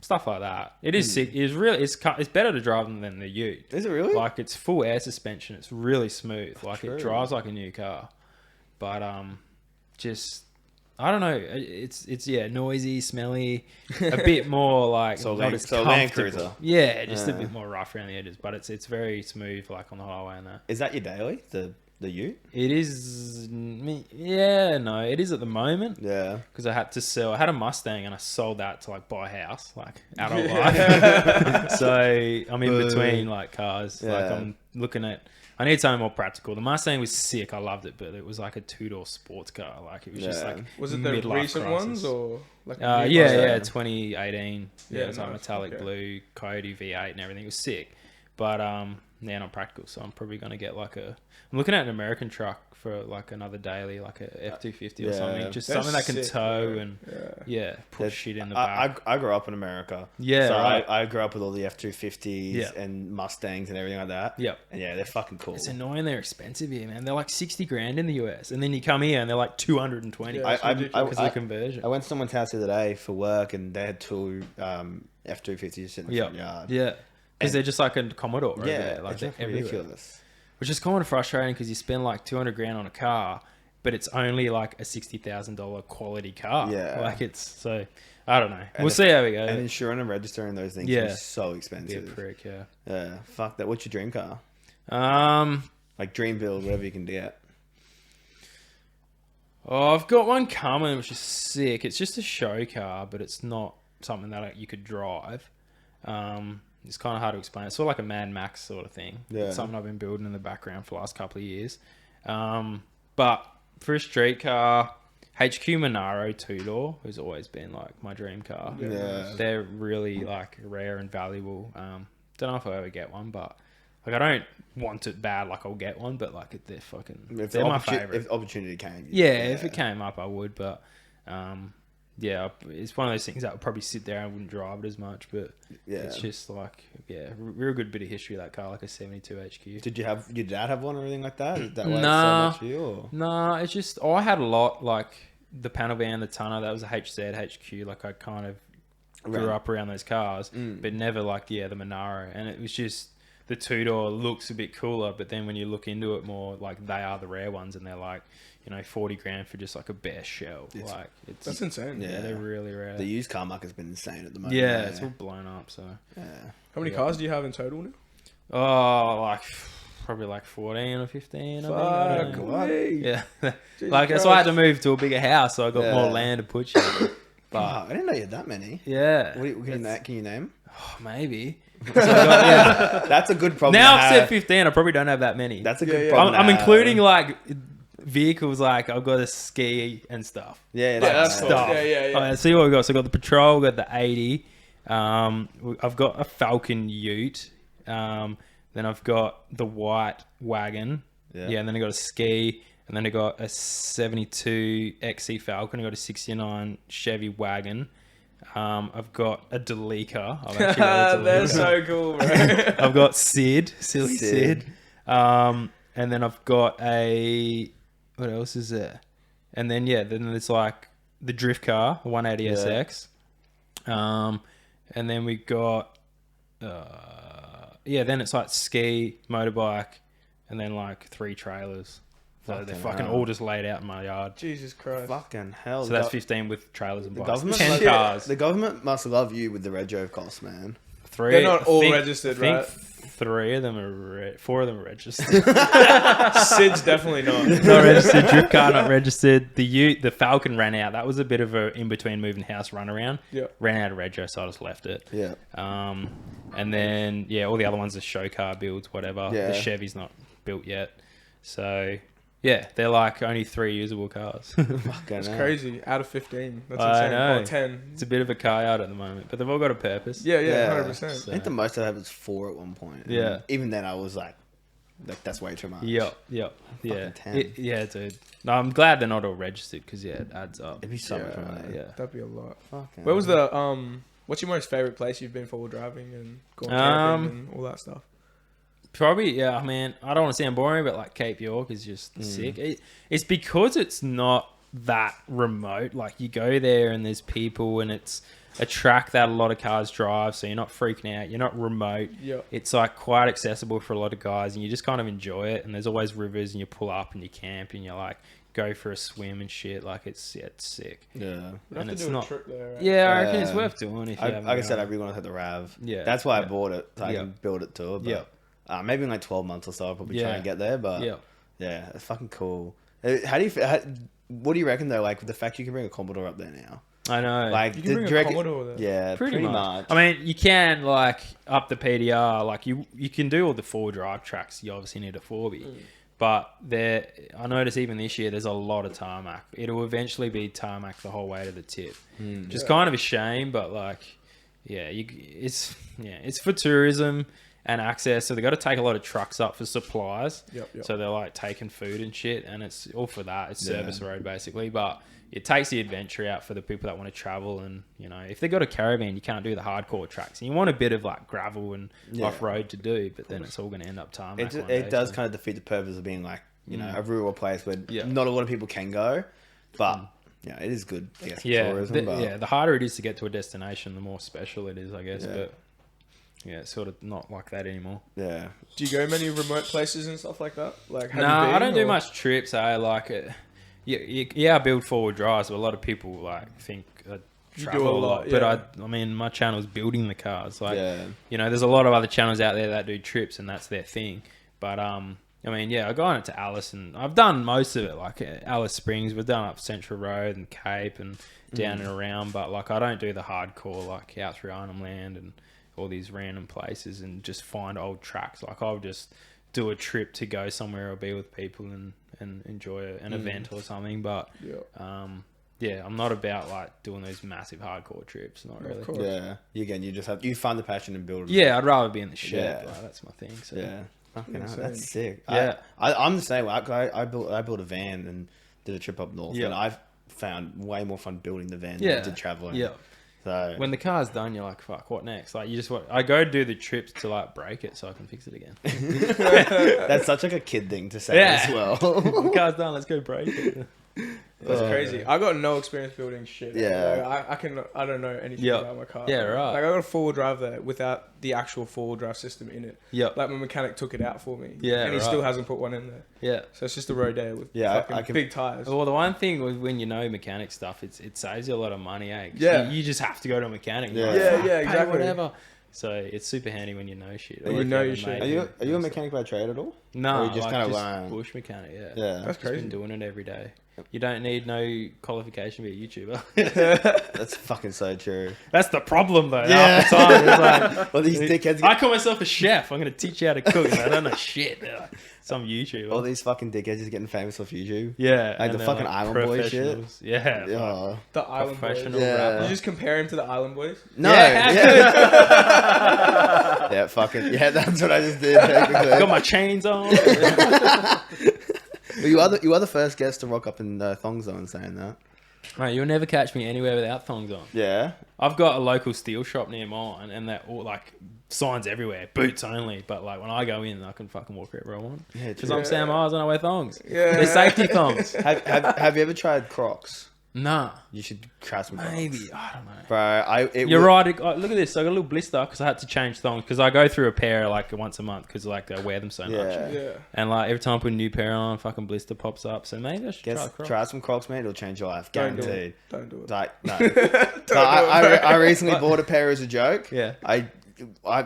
stuff like that. It is sick. It's really it's better to drive than the Ute. Is it really? Like it's full air suspension. It's really smooth. Like True. it drives like a new car. But just I don't know. It's noisy, smelly, a bit more like So not as Land comfortable. Cruiser. Yeah, just a Yeah. bit more rough around the edges. But it's very smooth, like on the highway and that. Is that your daily? The Ute? It is, no, it is at the moment Yeah. because I had to sell. I had a Mustang and I sold that to like buy a house, like adult life. So I'm in between like cars. Like Yeah. I'm looking at. I need something more practical. The Mustang was sick. I loved it, but it was like a 2-door sports car. Like it was just Yeah. like Was it the midlife recent crisis. ones or like? Yeah, new yeah, ones? 2018. Yeah, it was like nice. metallic Okay. blue, Coyote V8 and everything. It was sick, but not practical. So I'm probably gonna get like I'm looking at an American truck for like another daily, like a F-250 or Yeah. something, just They're something that can sick, tow bro. and Yeah. put shit in the back. I grew up in America. Yeah, so right. I grew up with all the F-250s Yeah. and Mustangs and everything like that. Yep. And yeah, they're fucking cool. It's annoying. They're expensive here, man. They're like 60 grand in the US, and then you come here and they're like 220 Yeah, it's ridiculous. because of the conversion. I went to someone's house the other day for work and they had two F-250s sitting in the front yard. Yeah, because they're just like a Commodore. Over Yeah, there. Like it's they're definitely everywhere. ridiculous. Which is kind of frustrating because you spend like 200 grand on a car, but it's only like a $60,000 quality car. Yeah. Like it's so, I don't know. And We'll see how we go. And insuring and registering those things Yeah. is so Be a expensive. prick, yeah. Yeah, fuck that. What's your dream car? Like dream build, whatever you can get. Oh, I've got one coming, which is sick. It's just a show car, but it's not something that you could drive. It's kind of hard to explain. It's sort of like a Mad Max sort of thing. Yeah. It's something I've been building in the background for the last couple of years. But for a street car, HQ Monaro 2-door has always been like my dream car. Yeah. They're really like rare and valuable. Don't know if I'll ever get one, but like I don't want it bad. Like I'll get one, but like they're fucking. If They're my opportu- favorite. If opportunity came. If it came up, I would. But it's one of those things that would probably sit there and I wouldn't drive it as much. But it's just like real good bit of history of that car, like a 72 HQ. Did you have your dad have one or anything like that? Is that why Nah. it's so much for you? Or? No, it's just I had a lot like the panel van, the Tonner. That was a HZ HQ. Like I kind of grew up around those cars, but never like the Monaro. And it was just the 2-door looks a bit cooler, but then when you look into it more, like they are the rare ones, and they're like 40 grand for just like a bare shell. That's insane. Yeah, they're really rare. The used car market's been insane at the moment. Yeah, it's all blown up. So How many cars do you have in total now? like probably like 14 or 15. I think. I don't know. Fuck me. Yeah, Jesus like that's why I had to Christ. move to a bigger house, so I got more land to put shit. in. Oh, I didn't know you had that many. Yeah, Can you name? oh, maybe. So I got, That's a good problem. now to I've have. said 15. I probably don't have that many. That's a good yeah. problem. I'm to have. including like vehicles, like I've got a ski and stuff. Yeah, that's cool. Stuff. Yeah. Alright, see what we got. So I got the Patrol, we got the 80. I've got a Falcon Ute. Then I've got the white wagon. Yeah. And then I got a ski. And then I got a 72 XC Falcon. I got a 69 Chevy wagon. I've got a Delica. I've actually got a They're Delica. so cool, bro. I've got silly Sid. Sid. And then I've got what else is there? And then then there's like the drift car, the 180SX. And then we got then it's like ski, motorbike, and then like 3 trailers. So they're fucking all just laid out in my yard. Jesus Christ. Fucking hell. So that's 15 with trailers and the bikes. government 10 must- cars. The government must love you with the rego costs, man. 3. They're not I all think- registered, I think right? 3 of them are 4 of them are registered. Sid's definitely not. Not registered. Drift car not registered. The Falcon ran out. That was a bit of a in between moving house run around. Yeah. Ran out of rego, so I just left it. Yeah. And then all the other ones are show car builds, whatever. Yeah. The Chevy's not built yet, so they're like only 3 usable cars. Fucking That's hell. crazy. Out of 15. That's I insane. know. Or 10. It's a bit of a car yard at the moment, but they've all got a purpose. Yeah, Yeah. 100%. So- I think the most I had was 4 at one point. And Yeah. even then, I was like that's way too much. Yep. Yeah. Fucking 10. Yeah, dude. No, I'm glad they're not all registered because it adds up. It'd be so much money. Yeah. That'd be a lot. Fucking Where was hell. the what's your most favorite place you've been forward driving and going camping and all that stuff? Probably, I mean, I don't want to sound boring, but like Cape York is just sick. It's because it's not that remote. Like you go there and there's people and it's a track that a lot of cars drive, so you're not freaking out. You're not remote. Yeah. It's like quite accessible for a lot of guys and you just kind of enjoy it. And there's always rivers and you pull up and you camp and you like go for a swim and shit. Like it's sick. Yeah. We'd have And to it's do not- a trip there. Right? Yeah, I reckon it's Yeah. worth doing if you Like haven't I said, I gone. really want to hit the RAV. Yeah. That's why I Yeah. bought it. So I Yeah. can build it too. But, Yeah. maybe in like 12 months or so, I'll probably try Yeah. and get there. But Yeah. yeah, it's fucking cool. How do you? What do you reckon though? Like with the fact you can bring a Commodore up there now, I know. like You can bring do you a reckon- Commodore there. Yeah, pretty much. I mean, you can like up the PDR, like you can do all the 4 drive tracks. You obviously need a 4B, but I notice even this year there's a lot of tarmac. It'll eventually be tarmac the whole way to the tip, which is kind of a shame. But like, it's for tourism and access. So they got to take a lot of trucks up for supplies. Yep. So they're like taking food and shit, and it's all for that. It's service road basically, but it takes the adventure out for the people that want to travel. And you know, if they got a caravan, you can't do the hardcore tracks, and you want a bit of like gravel and off road to do. But then it's all going to end up tarmac. It does kind of defeat the purpose of being like a rural place where not a lot of people can go, but yeah, it is good. I guess, for tourism. But the harder it is to get to a destination, the more special it is, I guess. But yeah, it's sort of not like that anymore. yeah, Do you go many remote places and stuff like that? Like, have No, you been, I don't do or- much trips. I like it. I build forward drives, but a lot of people like think I You travel do a a lot, lot. yeah. But I mean, my channel's building the cars. Like, Yeah. you know, there's a lot of other channels out there that do trips, and that's their thing. But I mean, I go on it to Alice, and I've done most of it. Like Alice Springs, we've done up Central Road and Cape and down and around. But like, I don't do the hardcore like out through Arnhem Land and all these random places and just find old tracks. Like I'll just do a trip to go somewhere or be with people and enjoy an event or something. But I'm not about like doing those massive hardcore trips. Not really. course. yeah. You find the passion and build. Yeah, I'd rather be in the shed. Yeah. Like, that's my thing. So. Yeah. Fucking hell, Insane. that's sick. Yeah. I'm the same way. I built a van and did a trip up north, Yeah. and I've found way more fun building the van Yeah. than I did traveling. Yeah. So When the car's done, you're like, fuck, what next? Like, I go do the trips to like break it so I can fix it again. that's such like a kid thing to say Yeah. as well. The car's done, let's go break it. That's crazy. I got no experience building shit. Yeah. Like, I don't know anything Yep. about my car. Yeah, right. Like I got a four-wheel drive there without the actual four-wheel drive system in it. Yep. Like my mechanic took it out for me. Yeah, And he right. still hasn't put one in there. Yeah. So it's just a Rodeo with Yeah, fucking I can- big tires. Well, the one thing with when you know mechanic stuff, it saves you a lot of money, eh? 'Cause Yeah. You just have to go to a mechanic. Yeah. You're like, Yeah, "Fuck, yeah, pay exactly. Whatever. So it's super handy when you know shit. When Or you if know have your a shit. mate Are you who a knows mechanic by trade at all? No, Or you just like kinda just learn? bush mechanic, yeah. Yeah. That's Just crazy. been doing it every day. You don't need no qualification to be a YouTuber. That's fucking so true. That's the problem, though. Yeah. Half the time, it's like, Well, these dickheads. I call myself a chef. I'm going to teach you how to cook. And I don't know shit. They're like, some YouTuber. All these fucking dickheads just getting famous off YouTube. Yeah. Like and the they're fucking Island Boy shit. professionals. Yeah. Yeah. The Island Boys. Professional Yeah. rapper. You just compare him to the Island Boys? No. Yeah. Yeah, fucking. Yeah, that's what I just did. Technically. Got my chains on. Well, you are the first guest to rock up in thongs though and saying that. Mate, you'll never catch me anywhere without thongs on. Yeah. I've got a local steel shop near mine, and they're all like signs everywhere, boots only. But like when I go in, I can fucking walk wherever I want. Yeah, Because true. I'm Sam Eyles and I wear thongs. Yeah. They're safety thongs. Have you ever tried Crocs? Nah, You should try some Crocs. maybe I don't know. Bro, You're right. Look at this. I got a little blister because I had to change thongs because I go through a pair like once a month because like I wear them so much. Yeah. Yeah. And like every time I put a new pair on, fucking blister pops up. So maybe I should try Crocs. Try some Crocs, man. It'll change your life, Don't do guaranteed. Don't do it. Like, no. Don't do it, I bro. recently bought a pair as a joke. Yeah.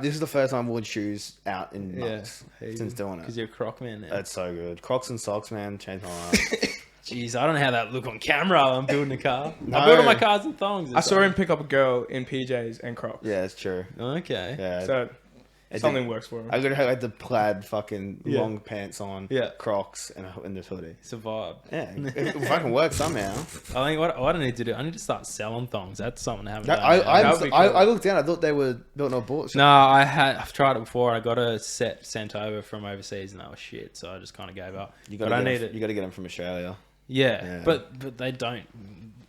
This is the first time I wore shoes out in months Yeah. since doing Because it. you're a Croc man now. That's so good. Crocs and socks, man, changed my life. Jeez, I don't know how that look on camera. I'm building a car. No. I build all my cars in thongs. I saw him pick up a girl in PJs and Crocs. Yeah, it's true. Okay. Yeah. So It something did- works for him. I gotta have like the plaid fucking Yeah. long pants on, Yeah. Crocs, and this hoodie. It's a vibe. Yeah, it fucking works somehow. I think what I need to do, I need to start selling thongs. That's something I haven't That, done. yet. That would be cool. I looked down. I thought they were built on bullshit. No, I've tried it before. I got a set sent over from overseas and that was shit. So I just kind of gave up. You But gotta I get need them, it. you gotta get them from Australia. Yeah, Yeah. but they don't.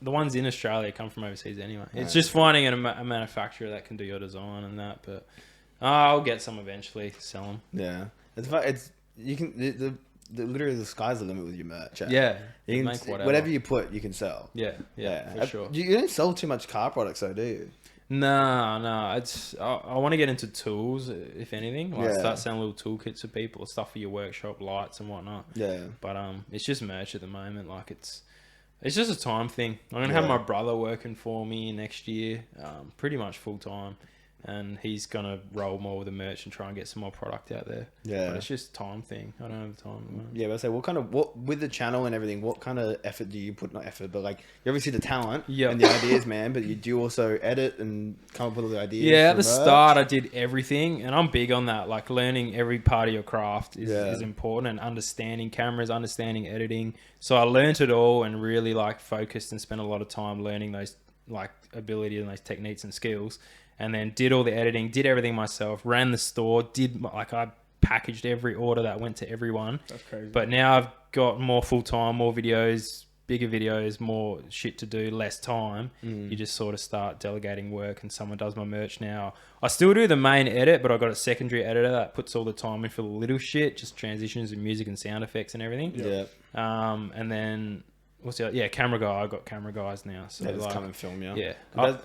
The ones in Australia come from overseas anyway. It's Yeah. just finding a manufacturer that can do your design and that. But I'll get some eventually. Sell them. Yeah, it's you can literally the sky's the limit with your merch. Yeah, You can, make whatever. whatever you put, you can sell. Yeah, for sure. You don't sell too much car products, though, do you? No. It's I want to get into tools, if anything. Like Yeah. start selling little toolkits for people, stuff for your workshop, lights and whatnot. Yeah, But it's just merch at the moment. Like it's just a time thing. I'm gonna have Yeah. my brother working for me next year, pretty much full time, and he's gonna roll more with the merch and try and get some more product out there. Yeah. But it's just a time thing. I don't have the time at the moment. yeah. But I say, what with the channel and everything? What kind of effort do you put? Not effort, but like you obviously the talent Yeah. and the ideas, man. But you do also edit and come up with all the ideas. Yeah, at for the merch. start I did everything, and I'm big on that. Like learning every part of your craft is Yeah. important, and understanding cameras, understanding editing. So I learned it all and really like focused and spent a lot of time learning those like abilities and those techniques and skills, and then did all the editing, did everything myself, ran the store, I packaged every order that went to everyone. That's crazy. But now I've got more full time, more videos, bigger videos, more shit to do, less time. You just sort of start delegating work, and someone does my merch now. I still do the main edit, but I've got a secondary editor that puts all the time in for the little shit, just transitions and music and sound effects and everything. Yeah, And then what's the other? Yeah, camera guy. I've got camera guys now. So they just like, come and film you. yeah, But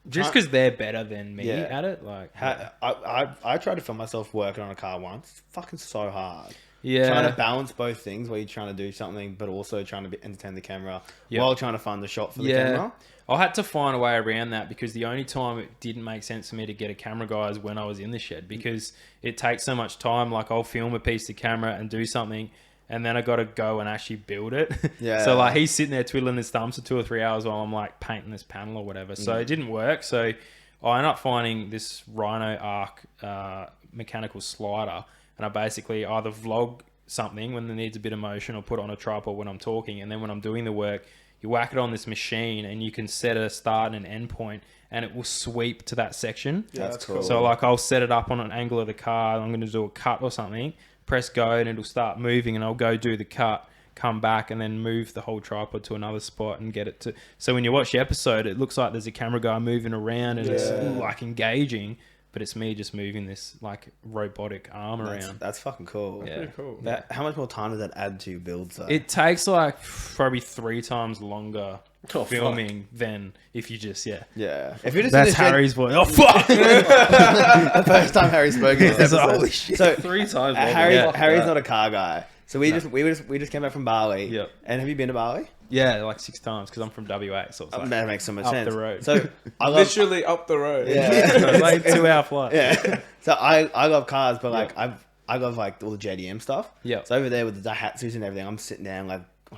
just because they're better than me Yeah. at it, like I tried to film myself working on a car once. It's fucking so hard. yeah, Trying to balance both things where you're trying to do something, but also trying to entertain the camera Yeah. while trying to find the shot for the Yeah. camera. I had to find a way around that because the only time it didn't make sense for me to get a camera guy is when I was in the shed, because it takes so much time. Like I'll film a piece of camera and do something, and then I got to go and actually build it. Yeah. So like he's sitting there twiddling his thumbs for 2 or 3 hours while I'm like painting this panel or whatever. So it didn't work. So I ended up finding this Rhino Arc mechanical slider, and I basically either vlog something when it needs a bit of motion or put it on a tripod when I'm talking, and then when I'm doing the work, you whack it on this machine and you can set a start and an end point, and it will sweep to that section. Yeah, that's cool. So like I'll set it up on an angle of the car, I'm going to do a cut or something, press go, and it'll start moving, and I'll go do the cut, come back, and then move the whole tripod to another spot and get it to... So when you watch the episode, it looks like there's a camera guy moving around and it's like engaging, but it's me just moving this like robotic arm around. That's fucking cool. Yeah. Pretty cool. How much more time does that add to your builds? Though? It takes like probably 3 times longer Oh, filming than if you just... yeah. If you're just That's in the shed- Harry's voice. Oh, fuck! the first time Harry spoke in this It's like, episode. holy shit. So 3 times. Harry's not a car guy. So we just came back from Bali. Yep. And have you been to Bali? Yeah, like 6 times because I'm from WA, so it's like That makes so much up sense. the road. So I love, Literally up the road. yeah, it's like a 2-hour flight. yeah. So I love cars, but like I love like all the JDM stuff. Yeah. So over there with the Daihatsus and everything, I'm sitting down like oh,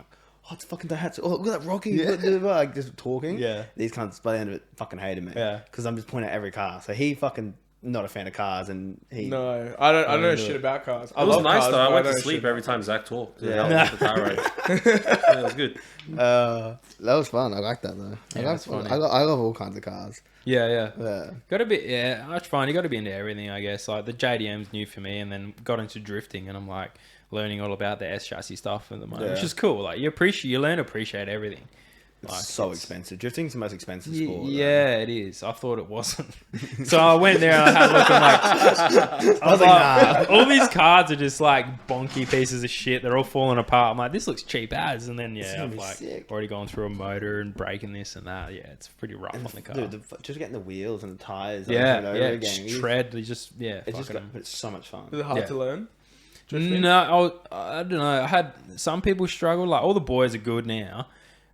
it's fucking Daihatsu. Oh, look at that Rocky. Like just talking. Yeah. These cunts by the end of it fucking hated me. Yeah. Because I'm just pointing at every car. So he fucking not a fan of cars, and he. No, I don't know do shit it. about cars. I It was love nice cars, though. but I went don't to know sleep shit every about time Zach talked. Yeah. Yeah, the car ride. Yeah, it was good. That was fun. I like that though. Yeah, that's funny. I love all kinds of cars. Yeah. Yeah. Got to be, that's fine. You got to be into everything, I guess. Like the JDM's new for me, and then got into drifting, and I'm like learning all about the S chassis stuff at the moment, Yeah. which is cool. Like you learn to appreciate everything. It's Like, so expensive. Drifting's the most expensive sport. Yeah, it is. I thought it wasn't. So I went there and I had a look. I'm like, I was like, nah. all these cards are just like bonky pieces of shit. They're all falling apart. I'm like, this looks cheap as. And then It's yeah, gonna I've be like sick. already gone through a motor and breaking this and that. Yeah, it's pretty rough on the car. Dude, just getting the wheels and the tires. yeah, over and over yeah, again. just tread. They just It's just fucking- it's so much fun. Is it hard Yeah. to learn? Drifting? No, I don't know. I had some people struggle. Like all the boys are good now,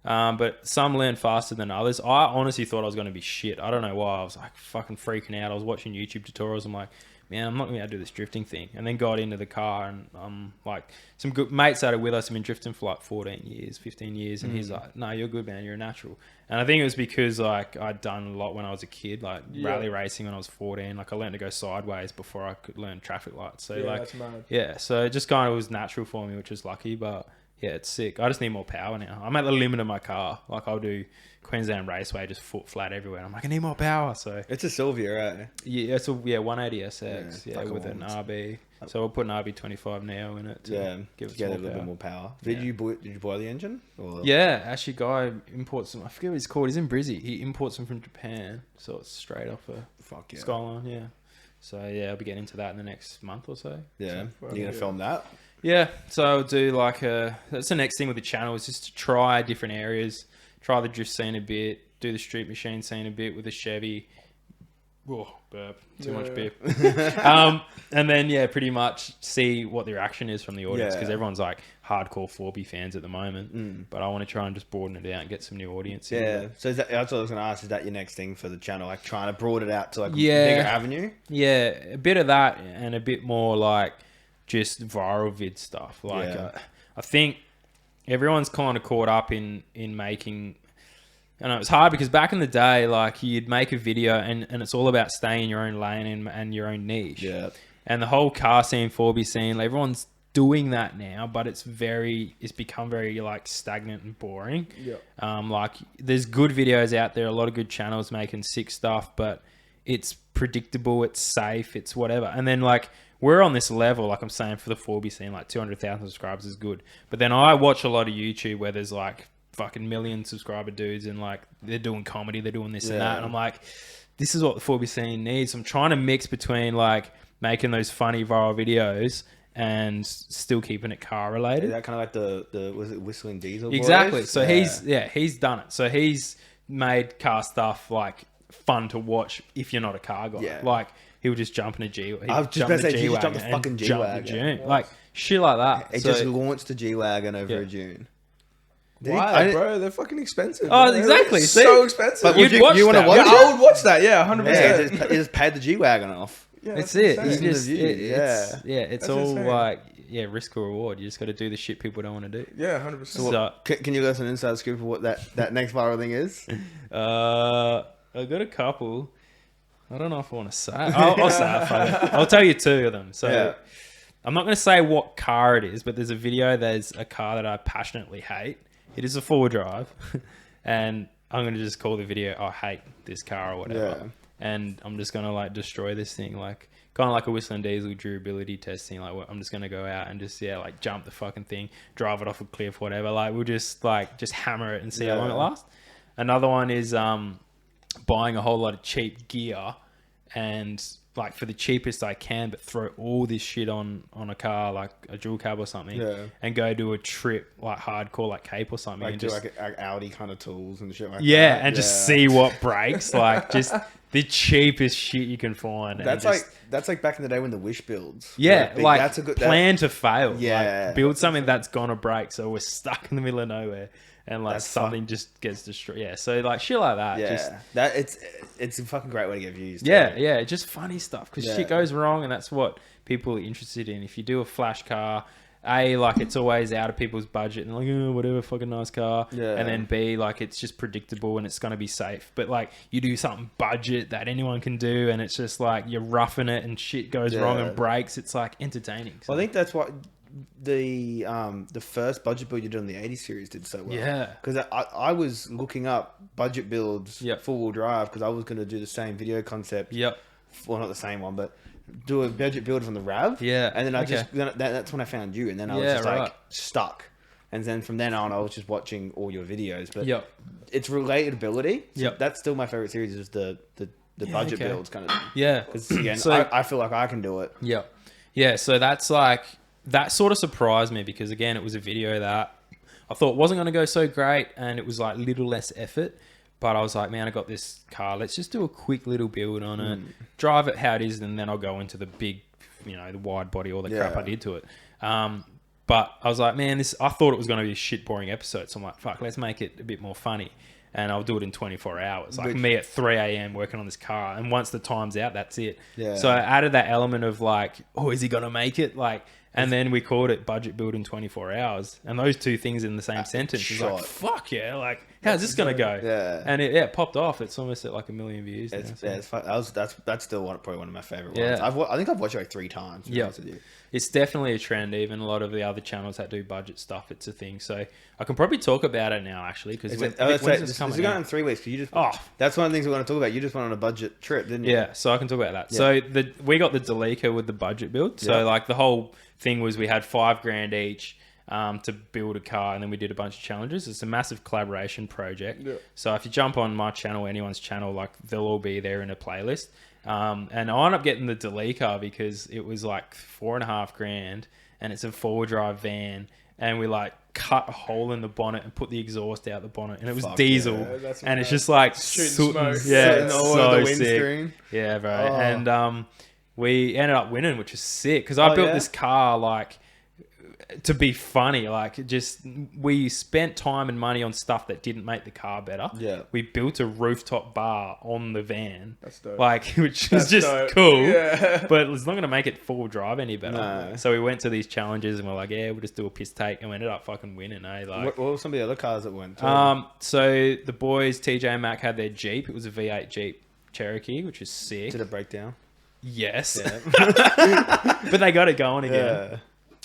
but some learn faster than others. I honestly thought I was going to be shit. I don't know why. I was like fucking freaking out. I was watching YouTube tutorials. I'm like, man, I'm not going to be able to do this drifting thing. And then got into the car and like some good mates that are with us have been drifting for like 14 years, 15 years. And he's like, no, you're good, man. You're a natural. And I think it was because like I'd done a lot when I was a kid, like rally racing when I was 14. Like I learned to go sideways before I could learn traffic lights. So like, that's mad. yeah, so it just kind of was natural for me, which was lucky. But yeah, it's sick. I just need more power now. I'm at the limit of my car. Like I'll do Queensland Raceway, just foot flat everywhere. I'm like, I need more power. So It's a Sylvia, right? yeah, it's a 180 SX. Yeah, Yeah, like a with an one. RB. So we'll put an RB 25 Neo in it. To Yeah, give to it get a some little more bit more power. Yeah. Did you boil the engine? Or? Yeah, actually, guy imports them. I forget what he's called. He's in Brizzy. He imports them from Japan, so it's straight off a Fuck yeah. Skyline. Yeah. So yeah, I'll be getting into that in the next month or so. Yeah. So, You gonna film that? Yeah, so I'll do like that's the next thing with the channel is just to try different areas, try the drift scene a bit, do the street machine scene a bit with a Chevy. Whoa, burp, too much beer. And then yeah, pretty much see what the reaction is from the audience because Yeah. everyone's like hardcore 4B fans at the moment. But I want to try and just broaden it out and get some new audience. in. Yeah. So that's what I was gonna ask. Is that your next thing for the channel? Like trying to broaden it out to like a Yeah. bigger avenue? Yeah, a bit of that and a bit more like just viral vid stuff. Like Yeah. I think everyone's kind of caught up in making. I know it's hard because back in the day, like you'd make a video and it's all about staying in your own lane and your own niche. Yeah. And the whole car scene, 4B scene, like, everyone's doing that now, but it's become very like stagnant and boring. Yeah. Like there's good videos out there, a lot of good channels making sick stuff, but it's predictable, it's safe, it's whatever. And then like we're on this level, like I'm saying, for the 4B scene, like 200,000 subscribers is good. But then I watch a lot of YouTube where there's like fucking million subscriber dudes and like they're doing comedy, they're doing this and that. And I'm like, this is what the 4B scene needs. I'm trying to mix between like making those funny viral videos and still keeping it car related. Is that kind of like the was it Whistling Diesel? Exactly. Boys? So he's done it. So he's made car stuff like fun to watch if you're not a car guy. Yeah. Like he would just jump in a G. I was just about to say, he just jumped the fucking G-Wagon. Like shit like that. It So- just launched a G-Wagon over Yeah. a June. Why, bro? They're fucking expensive. Oh, man. exactly. They're See? so expensive. But You'd would watch you want to that. watch yeah, it? I would watch that. Yeah, 100%. Yeah, he just paid the G-Wagon off. Yeah, That's that's it. insane. You just, the view, it's That's all insane. like risk or reward. You just got to do the shit people don't want to do. Yeah, 100%. So, Can you give us an inside scoop of what that next viral thing is? I got a couple. I don't know if I want to say. I'll say it. Fuck it. I'll tell you two of them. So Yeah. I'm not going to say what car it is, but there's a video. There's a car that I passionately hate. It is a 4-wheel drive, and I'm going to just call the video "I hate this car" or whatever. Yeah. And I'm just going to like destroy this thing, like kind of like a Whistling Diesel durability testing. Like I'm just going to go out and just like jump the fucking thing, drive it off a cliff, whatever. Like we'll just hammer it and see how long it lasts. Another one is buying a whole lot of cheap gear and like for the cheapest I can, but throw all this shit on a car like a dual cab or something, Yeah. and go do a trip like hardcore like Cape or something, Like and do just like Audi kind of tools and shit like yeah, that. and just see what breaks, like just the cheapest shit you can find. That's and just, that's like back in the day when the Wish builds. yeah, were big. like That's a good plan to fail. Yeah. like, build something that's gonna break, so we're stuck in the middle of nowhere, and like That's something just gets destroyed. Yeah, so like shit like that. Yeah, Just, it's a fucking great way to get views. too. yeah, just funny stuff because Yeah. shit goes wrong, and that's what people are interested in. If you do a flash car, A, like it's always out of people's budget, and like, oh, whatever, fucking nice car. Yeah. And then B, like it's just predictable and it's gonna be safe. But like you do something budget that anyone can do, and it's just like you're roughing it, and shit goes wrong Yeah. and breaks. It's like entertaining. So, Well, I think that's what the first budget build you did on the 80 series did so well. Yeah. Because I was looking up budget builds Yep. full wheel drive because I was going to do the same video concept. yep. Well, not the same one, but do a budget build from the RAV. Yeah, And then okay. that's when I found you, and then I was Yeah, just right. like stuck. And then from then on, I was just watching all your videos. But Yep. it's relatability. So Yep. that's still my favorite series is the budget okay. builds kind of thing. Yeah. Because again, So- I feel like I can do it. Yeah. Yeah, so that's like, that sort of surprised me because, again, it was a video that I thought wasn't going to go so great and it was like little less effort. But I was like, man, I got this car. Let's just do a quick little build on it, drive it how it is, and then I'll go into the big, the wide body, all the crap I did to it. But I was like, man, I thought it was going to be a shit boring episode. So I'm like, fuck, let's make it a bit more funny. And I'll do it in 24 hours. Like me at 3 a.m. working on this car. And once the time's out, that's it. Yeah. So I added that element of like, oh, is he going to make it? Like, and then we called it budget build in 24 hours. And those two things in the same sentence is like, fuck yeah. Like, how's this going to go? Yeah. And it popped off. It's almost at like 1 million views. It's, now, yeah, it's fun. That's still probably one of my favorite Yeah. ones. I think I've watched it like 3 times. To be honest with you. It's definitely a trend. Even a lot of the other channels that do budget stuff, it's a thing. So I can probably talk about it now, actually, because This is going on in 3 weeks. You just that's one of the things we want to talk about. You just went on a budget trip, didn't you? Yeah, so I can talk about that. Yeah. So we got the Delica with the budget build. So like the whole thing was we had $5,000 each to build a car, and then we did a bunch of challenges. It's a massive collaboration project. Yeah. So if you jump on my channel, anyone's channel, like they'll all be there in a playlist. And I ended up getting the Delica because it was like $4,500 and it's a 4-wheel-drive van, and we like cut a hole in the bonnet and put the exhaust out the bonnet, and it was diesel, and it's just like shooting smoke. Yeah, it's all over the so sick. windscreen. Yeah, bro. And we ended up winning, which is sick because I built this car like to be funny. Like, just we spent time and money on stuff that didn't make the car better. Yeah. We built a rooftop bar on the van. That's dope. Like, which is just dope. cool. Yeah. But it's not going to make it full drive any better. No. So we went to these challenges and we're like, yeah, we'll just do a piss take, and we ended up fucking winning. What were some of the other cars that went? So the boys, TJ and Mac, had their Jeep. It was a V8 Jeep Cherokee, which is sick. Did it break down? Yes. Yeah. But they got it going again. Yeah.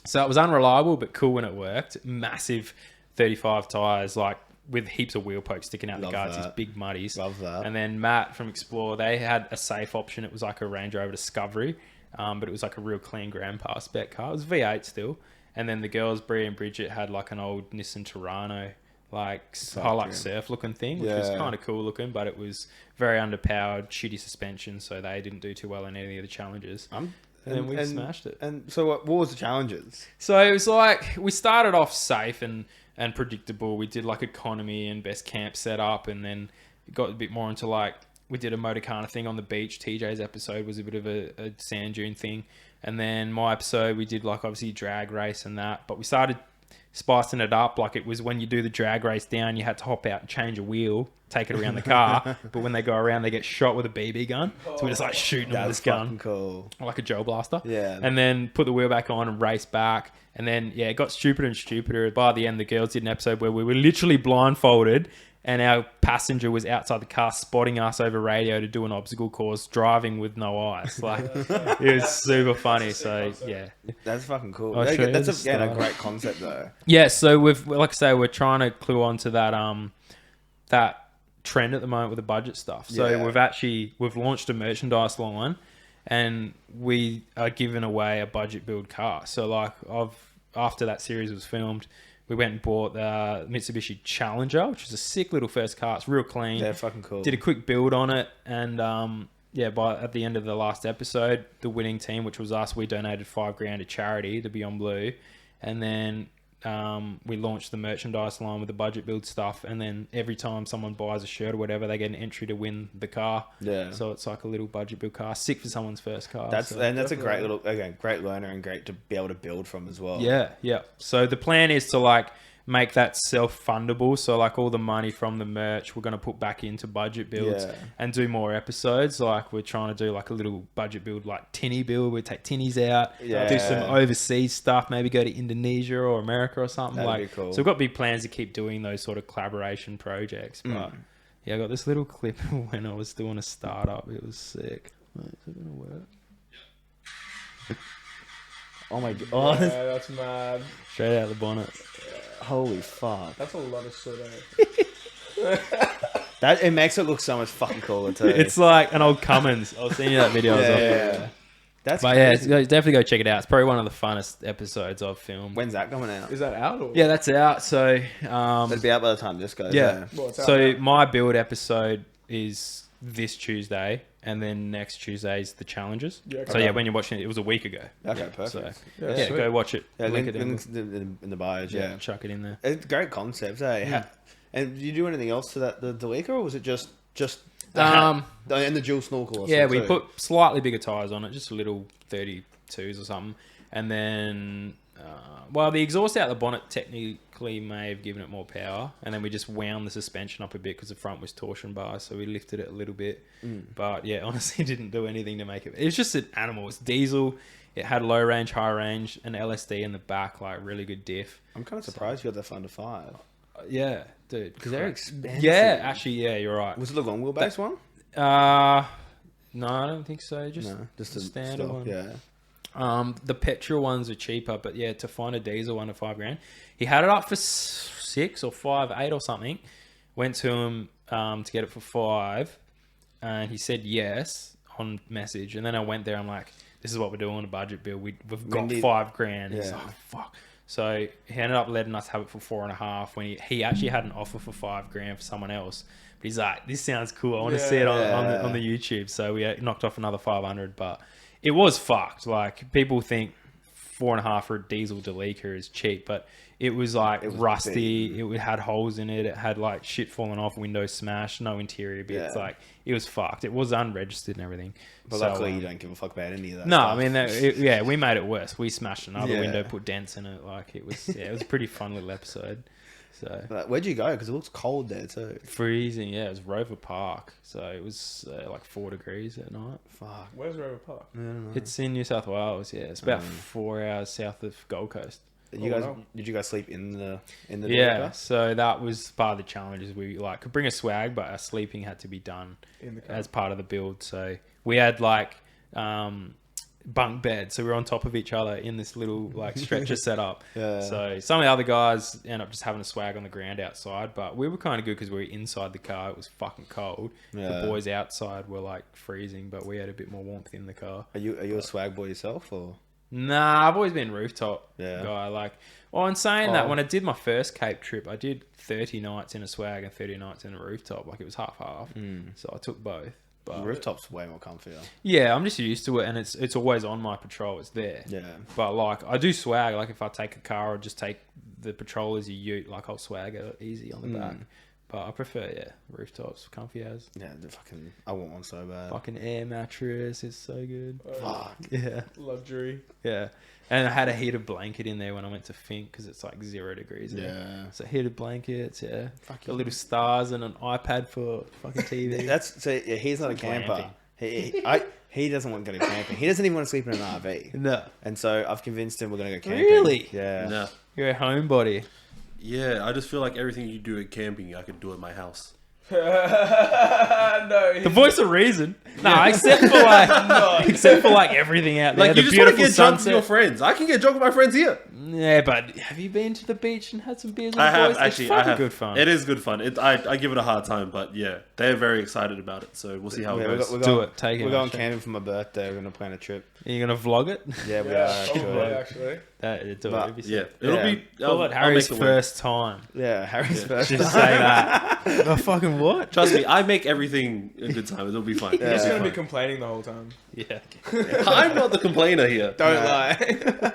So it was unreliable, but cool when it worked. Massive 35 tyres, like with heaps of wheel pokes sticking out the guards, these big muddies. Love that. And then Matt from Explore, they had a safe option. It was like a Range Rover Discovery, but it was like a real clean grandpa spec car. It was V8 still. And then the girls, Brie and Bridget, had like an old Nissan Terrano, like Hilux Surf looking thing, which was kind of cool looking, but it was very underpowered, shitty suspension, so they didn't do too well in any of the challenges. And then we smashed it. And so what was the challenges? So it was like, we started off safe and predictable. We did like economy and best camp setup, and then it got a bit more into like, we did a Motorcana thing on the beach. TJ's episode was a bit of a sand dune thing. And then my episode, we did like obviously drag race and that, but we started spicing it up. Like, it was when you do the drag race down, you had to hop out and change a wheel, take it around the car. But when they go around, they get shot with a BB gun. So we're just like shooting them with this gun. Cool. Like a Joe Blaster. Yeah. And then put the wheel back on and race back. And then, yeah, it got stupider and stupider. By the end, the girls did an episode where we were literally blindfolded and our passenger was outside the car spotting us over radio to do an obstacle course, driving with no eyes. Like, it was super funny. So, yeah. That's fucking cool. I'll show you That's the a great concept, though. Yeah, so like I say, we're trying to clue on to that trend at the moment with the budget stuff. So we've launched a merchandise line, and we are giving away a budget build car. So like after that series was filmed, we went and bought the Mitsubishi Challenger, which is a sick little first car. It's real clean. Yeah, fucking cool. Did a quick build on it, and at the end of the last episode, the winning team, which was us, we donated $5,000 to charity, to Beyond Blue, and then we launched the merchandise line with the budget build stuff, and then every time someone buys a shirt or whatever, they get an entry to win the car. Yeah. So it's like a little budget build car, sick for someone's first car. That's a great little, great learner and great to be able to build from as well. Yeah, yeah. So the plan is to like make that self-fundable. So like all the money from the merch, we're going to put back into budget builds and do more episodes. Like we're trying to do like a little budget build, like tinny build. We take tinnies out, do some overseas stuff, maybe go to Indonesia or America or something. That'd be cool. So we've got big plans to keep doing those sort of collaboration projects. But yeah, I got this little clip when I was doing a startup. It was sick. Wait, is it going to work? Oh my god. Oh, Yeah, that's mad. Straight out of the bonnet. holy fuck. That's a lot of soda. It makes it look so much fucking cooler too. It's like an old Cummins. I was seeing that video. yeah. That's But yeah, crazy. definitely go check it out. It's probably one of the funnest episodes I've filmed. When's that coming out? Is that out? Or? Yeah, that's out. So It'll be out by the time this goes. yeah. Well, it's out So now. my build episode is this Tuesday, and then next Tuesday is the challenges. Yeah, So yeah, when you're watching it, it was a week ago. Okay, perfect. So Yeah, yeah, sweet. go watch it. Yeah, Link link, it in. links in the bios. Yeah, Chuck it in there. it's a great concept. Eh? Yeah. And did you do anything else to that the Delica, or was it just Um, and the dual snorkel? Or Yeah, something we too? put slightly bigger tires on it, just a little 32s or something, and then the exhaust out the bonnet technically may have given it more power, and then we just wound the suspension up a bit because the front was torsion bar, so we lifted it a little bit. But yeah, honestly, didn't do anything to make it. It was just an animal. It's diesel. It had low range, high range, and LSD in the back, like really good diff. I'm kind of surprised you got that for under 5 Yeah, dude, because they're expensive. yeah, actually, yeah, you're right. Was it the long wheelbase one? No, I don't think so. Just No, just the the standard stock, one. Yeah. The petrol ones are cheaper, but yeah, to find a diesel under $5,000, he had it up for 6 or 5, 8 or something. Went to him to get it for 5, and he said yes on message. And then I went there. I'm like, "This is what we're doing on a budget bill. We've got did- $5,000." He's Yeah. like, "Fuck." So he ended up letting us have it for 4.5 when he actually had an offer for $5,000 for someone else. But he's like, "This sounds cool. I want to see it on the YouTube." So we knocked off another 500, but it was fucked. Like, people think 4.5 for a diesel Delica is cheap, but it was like was rusty. It had holes in it. It had like shit falling off, windows smashed, no interior bits. Yeah. Like, it was fucked. It was unregistered and everything. But So, luckily, you don't give a fuck about any of that. no, stuff. I mean, we made it worse. We smashed another Yeah. window, put dents in it. Like, it was a pretty fun little episode. So Like, where'd you go? Because it looks cold there too. freezing, yeah. It was Rover Park, so it was like 4 degrees at night. Fuck. Where's Rover Park? I don't know. It's in New South Wales, yeah. It's about 4 hours south of Gold Coast. Did you guys sleep in the Yeah, Delica? so that was part of the challenges. We like could bring a swag, but our sleeping had to be done In the car. as part of the build. So we had like bunk beds, so we were on top of each other in this little like stretcher setup. Yeah. So some of the other guys end up just having a swag on the ground outside, but we were kind of good because we were inside the car. It was fucking cold. Yeah. The boys outside were like freezing, but we had a bit more warmth in the car. Are you a swag boy yourself or? Nah, I've always been rooftop Yeah. guy. Like, well, in saying that, Oh. when I did my first Cape trip, I did 30 nights in a swag and 30 nights in a rooftop. Like, it was half. So I took both. But Rooftop's way more comfier. yeah, I'm just used to it, and it's always on my patrol. It's there. Yeah. But like, I do swag. Like, if I take a car or just take the patrol as a ute, like I'll swag it easy on the back. But I prefer rooftops, comfy as. Yeah, I want one so bad. Fucking air mattress is so good. Fuck. Yeah. Luxury. Yeah. And I had a heated blanket in there when I went to Fink because it's like 0 degrees there. Yeah. So heated blankets, yeah. Fuck The yeah. little stars and an iPad for fucking TV. He's not a camper. Glamping. He doesn't want to go camping. He doesn't even want to sleep in an RV. No. And so I've convinced him we're going to go camping. Really? Yeah. No. You're a homebody. Yeah, I just feel like everything you do at camping, I could do at my house. No. The voice of reason. No, except for like everything out there. Like, the you just want to beautiful get drunk with sunset. your friends. I can get drunk with my friends here. Yeah, but have you been to the beach and had some beers with I the have, boys? actually. It's I fucking have. good fun. It is good fun. I give it a hard time, but yeah, they're very excited about it. So we'll see how it Yeah, goes. we're Do going, it. Take it. We're going Actually. camping for my birthday. We're going to plan a trip. Are you going to vlog it? Yeah, we Yeah, are probably, actually. actually. Do it. But- It'd be sick. Yeah, it'll Yeah. be. Call it I'll Harry's make it work. first time. Yeah, Harry's first. Just say that. Oh, fucking what? Trust me, I make everything a good time. It'll be fine. Yeah. He's It'll gonna be be complaining the whole time. Yeah. I'm not the complainer here. Don't Nah. lie. Done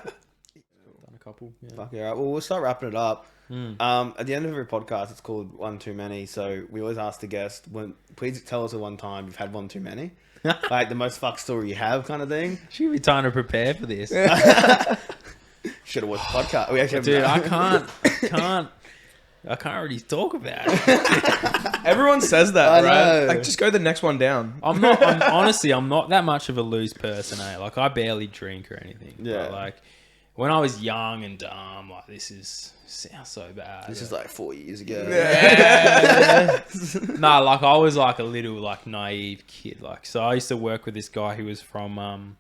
a couple. Yeah. Fuck yeah. Right. Well, we'll start wrapping it up. At the end of every podcast, it's called One Too Many. So we always ask the guest, please tell us the one time you've had one too many. Like the most fuck story you have kind of thing. Should be time to prepare for this. Should have watched the podcast. We actually Dude, I haven't- can't really talk about it. Everyone says that, I right? know. Like, just go the next one down. I'm honestly not that much of a loose person, eh? Like, I barely drink or anything. Yeah. But, like, when I was young and dumb, like, sounds so bad. This is like 4 years ago. No, like, I was like a little like naive kid. Like, so I used to work with this guy who was from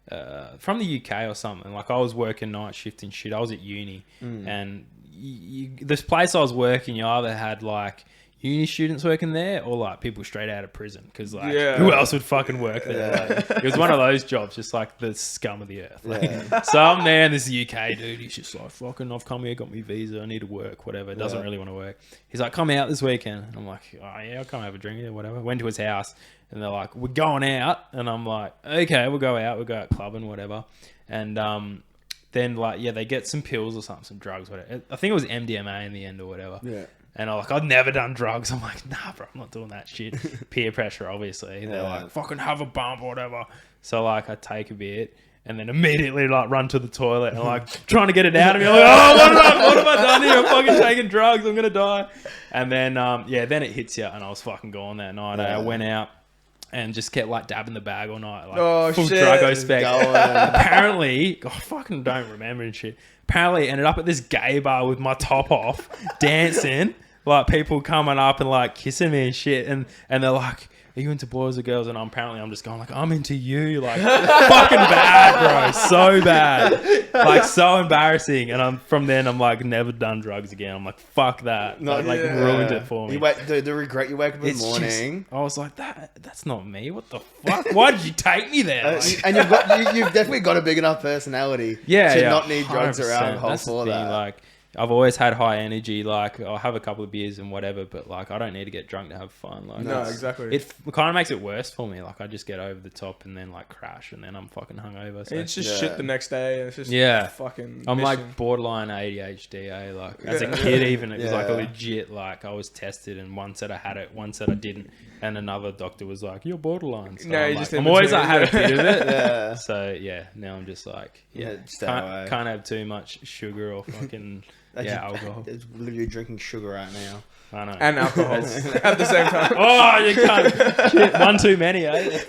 the UK or something. Like, I was working night shift and shit. I was at uni, and this place I was working, you either had like uni students working there or like people straight out of prison? Because like, Yeah. who else would fucking work there? Yeah. Like, it was one of those jobs, just like the scum of the earth. Like, Yeah. so I'm there, and this UK dude, he's just like, fucking, I've come here, got me visa, I need to work, whatever. Doesn't Yeah. really want to work. He's like, come out this weekend. And I'm like, oh yeah, I'll come have a drink or whatever. Went to his house, and they're like, we're going out. And I'm like, okay, we'll go out. We'll go out clubbing, whatever. And then like, yeah, they get some pills or something, some drugs, whatever. I think it was MDMA in the end or whatever. Yeah. And I'm like, I've never done drugs. I'm like, nah, bro, I'm not doing that shit. Peer pressure, obviously. They're Yeah. like, fucking have a bump or whatever. So like, I take a bit and then immediately like run to the toilet and like trying to get it out of me. I'm like, oh, what have I done here? I'm fucking taking drugs. I'm gonna die. And then then it hits you, and I was fucking gone that night. Yeah. I went out and just kept like dabbing the bag all night, like Oh, full shit. drug Just spec. going. Apparently, I fucking don't remember and shit. Apparently, ended up at this gay bar with my top off, dancing. Like people coming up and like kissing me and shit, and they're like, "Are you into boys or girls?" And I'm just going like, "I'm into you." Like fucking bad, bro. So bad, like so embarrassing. And I'm like, never done drugs again. I'm like, fuck that. No, That, like yeah. ruined it for me. The regret you wake up in the It's morning. just- I was like, that's not me. What the fuck? Why did you take me there? Like, And you've definitely got a big enough personality yeah, to yeah, not need drugs or 100%. alcohol That's the for thing, that. Like, I've always had high energy. Like, I'll have a couple of beers and whatever, but like, I don't need to get drunk to have fun. Like, No, it's- exactly. It kind of makes it worse for me. Like, I just get over the top and then like crash, and then I'm fucking hungover. So It's just Yeah. shit the next day, and it's just Yeah. fucking. I'm mission. like borderline ADHD. Like as a Yeah. kid, even it was like a Yeah. legit. Like I was tested, and one said I had it, one said I didn't, and another doctor was like, "You're borderline." So No, I'm, you like, just in I'm always between. like had a bit of it. Yeah. So yeah, now I'm just like, Yeah, stay away. can't have too much sugar or fucking alcohol. It's literally drinking sugar right now. I know. and alcohol at the same time. Oh, you can't. Shit, one too many, eh?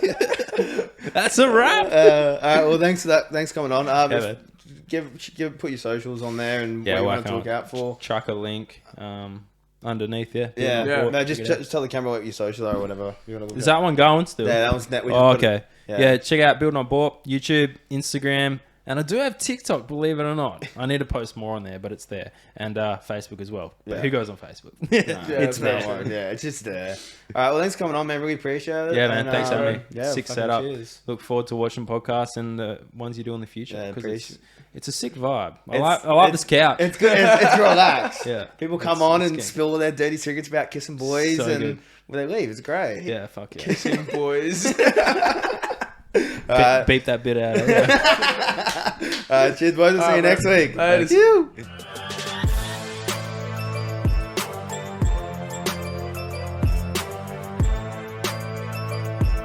That's a wrap. All right. Well, thanks for that. Thanks for coming on. man. Put your socials on there and Yeah, what you want whack to talk on. out for. Chuck a link underneath, yeah. Yeah. Yeah. No, just Check it out. tell the camera what your socials are or whatever. You wanna look Is at. that one going still? Yeah, that was net. we just Oh, put it- okay. Yeah, check out Building on Board, YouTube, Instagram, and I do have TikTok, believe it or not. I need to post more on there, but it's there. And Facebook as well. But Yeah. who goes on Facebook? No, It's no there. worries. Yeah, it's just there. All right. Well, thanks for coming on, man. Really appreciate it. Yeah, man. And, Thanks for having me. Yeah, Sick fucking setup. cheers. Look forward to watching podcasts and the ones you do in the future. Yeah, 'cause appreciate- it's a sick vibe. I It's- like it's- this couch. It's good. It's relaxed. Yeah. People come It's- on it's and good. spill their dirty secrets about kissing boys, So and good. when they leave, it's great. Yeah, fuck yeah. Kissing boys. All Beep that bit out. right. Cheers, boys. We'll see you Alright, next week. Later. Thank you.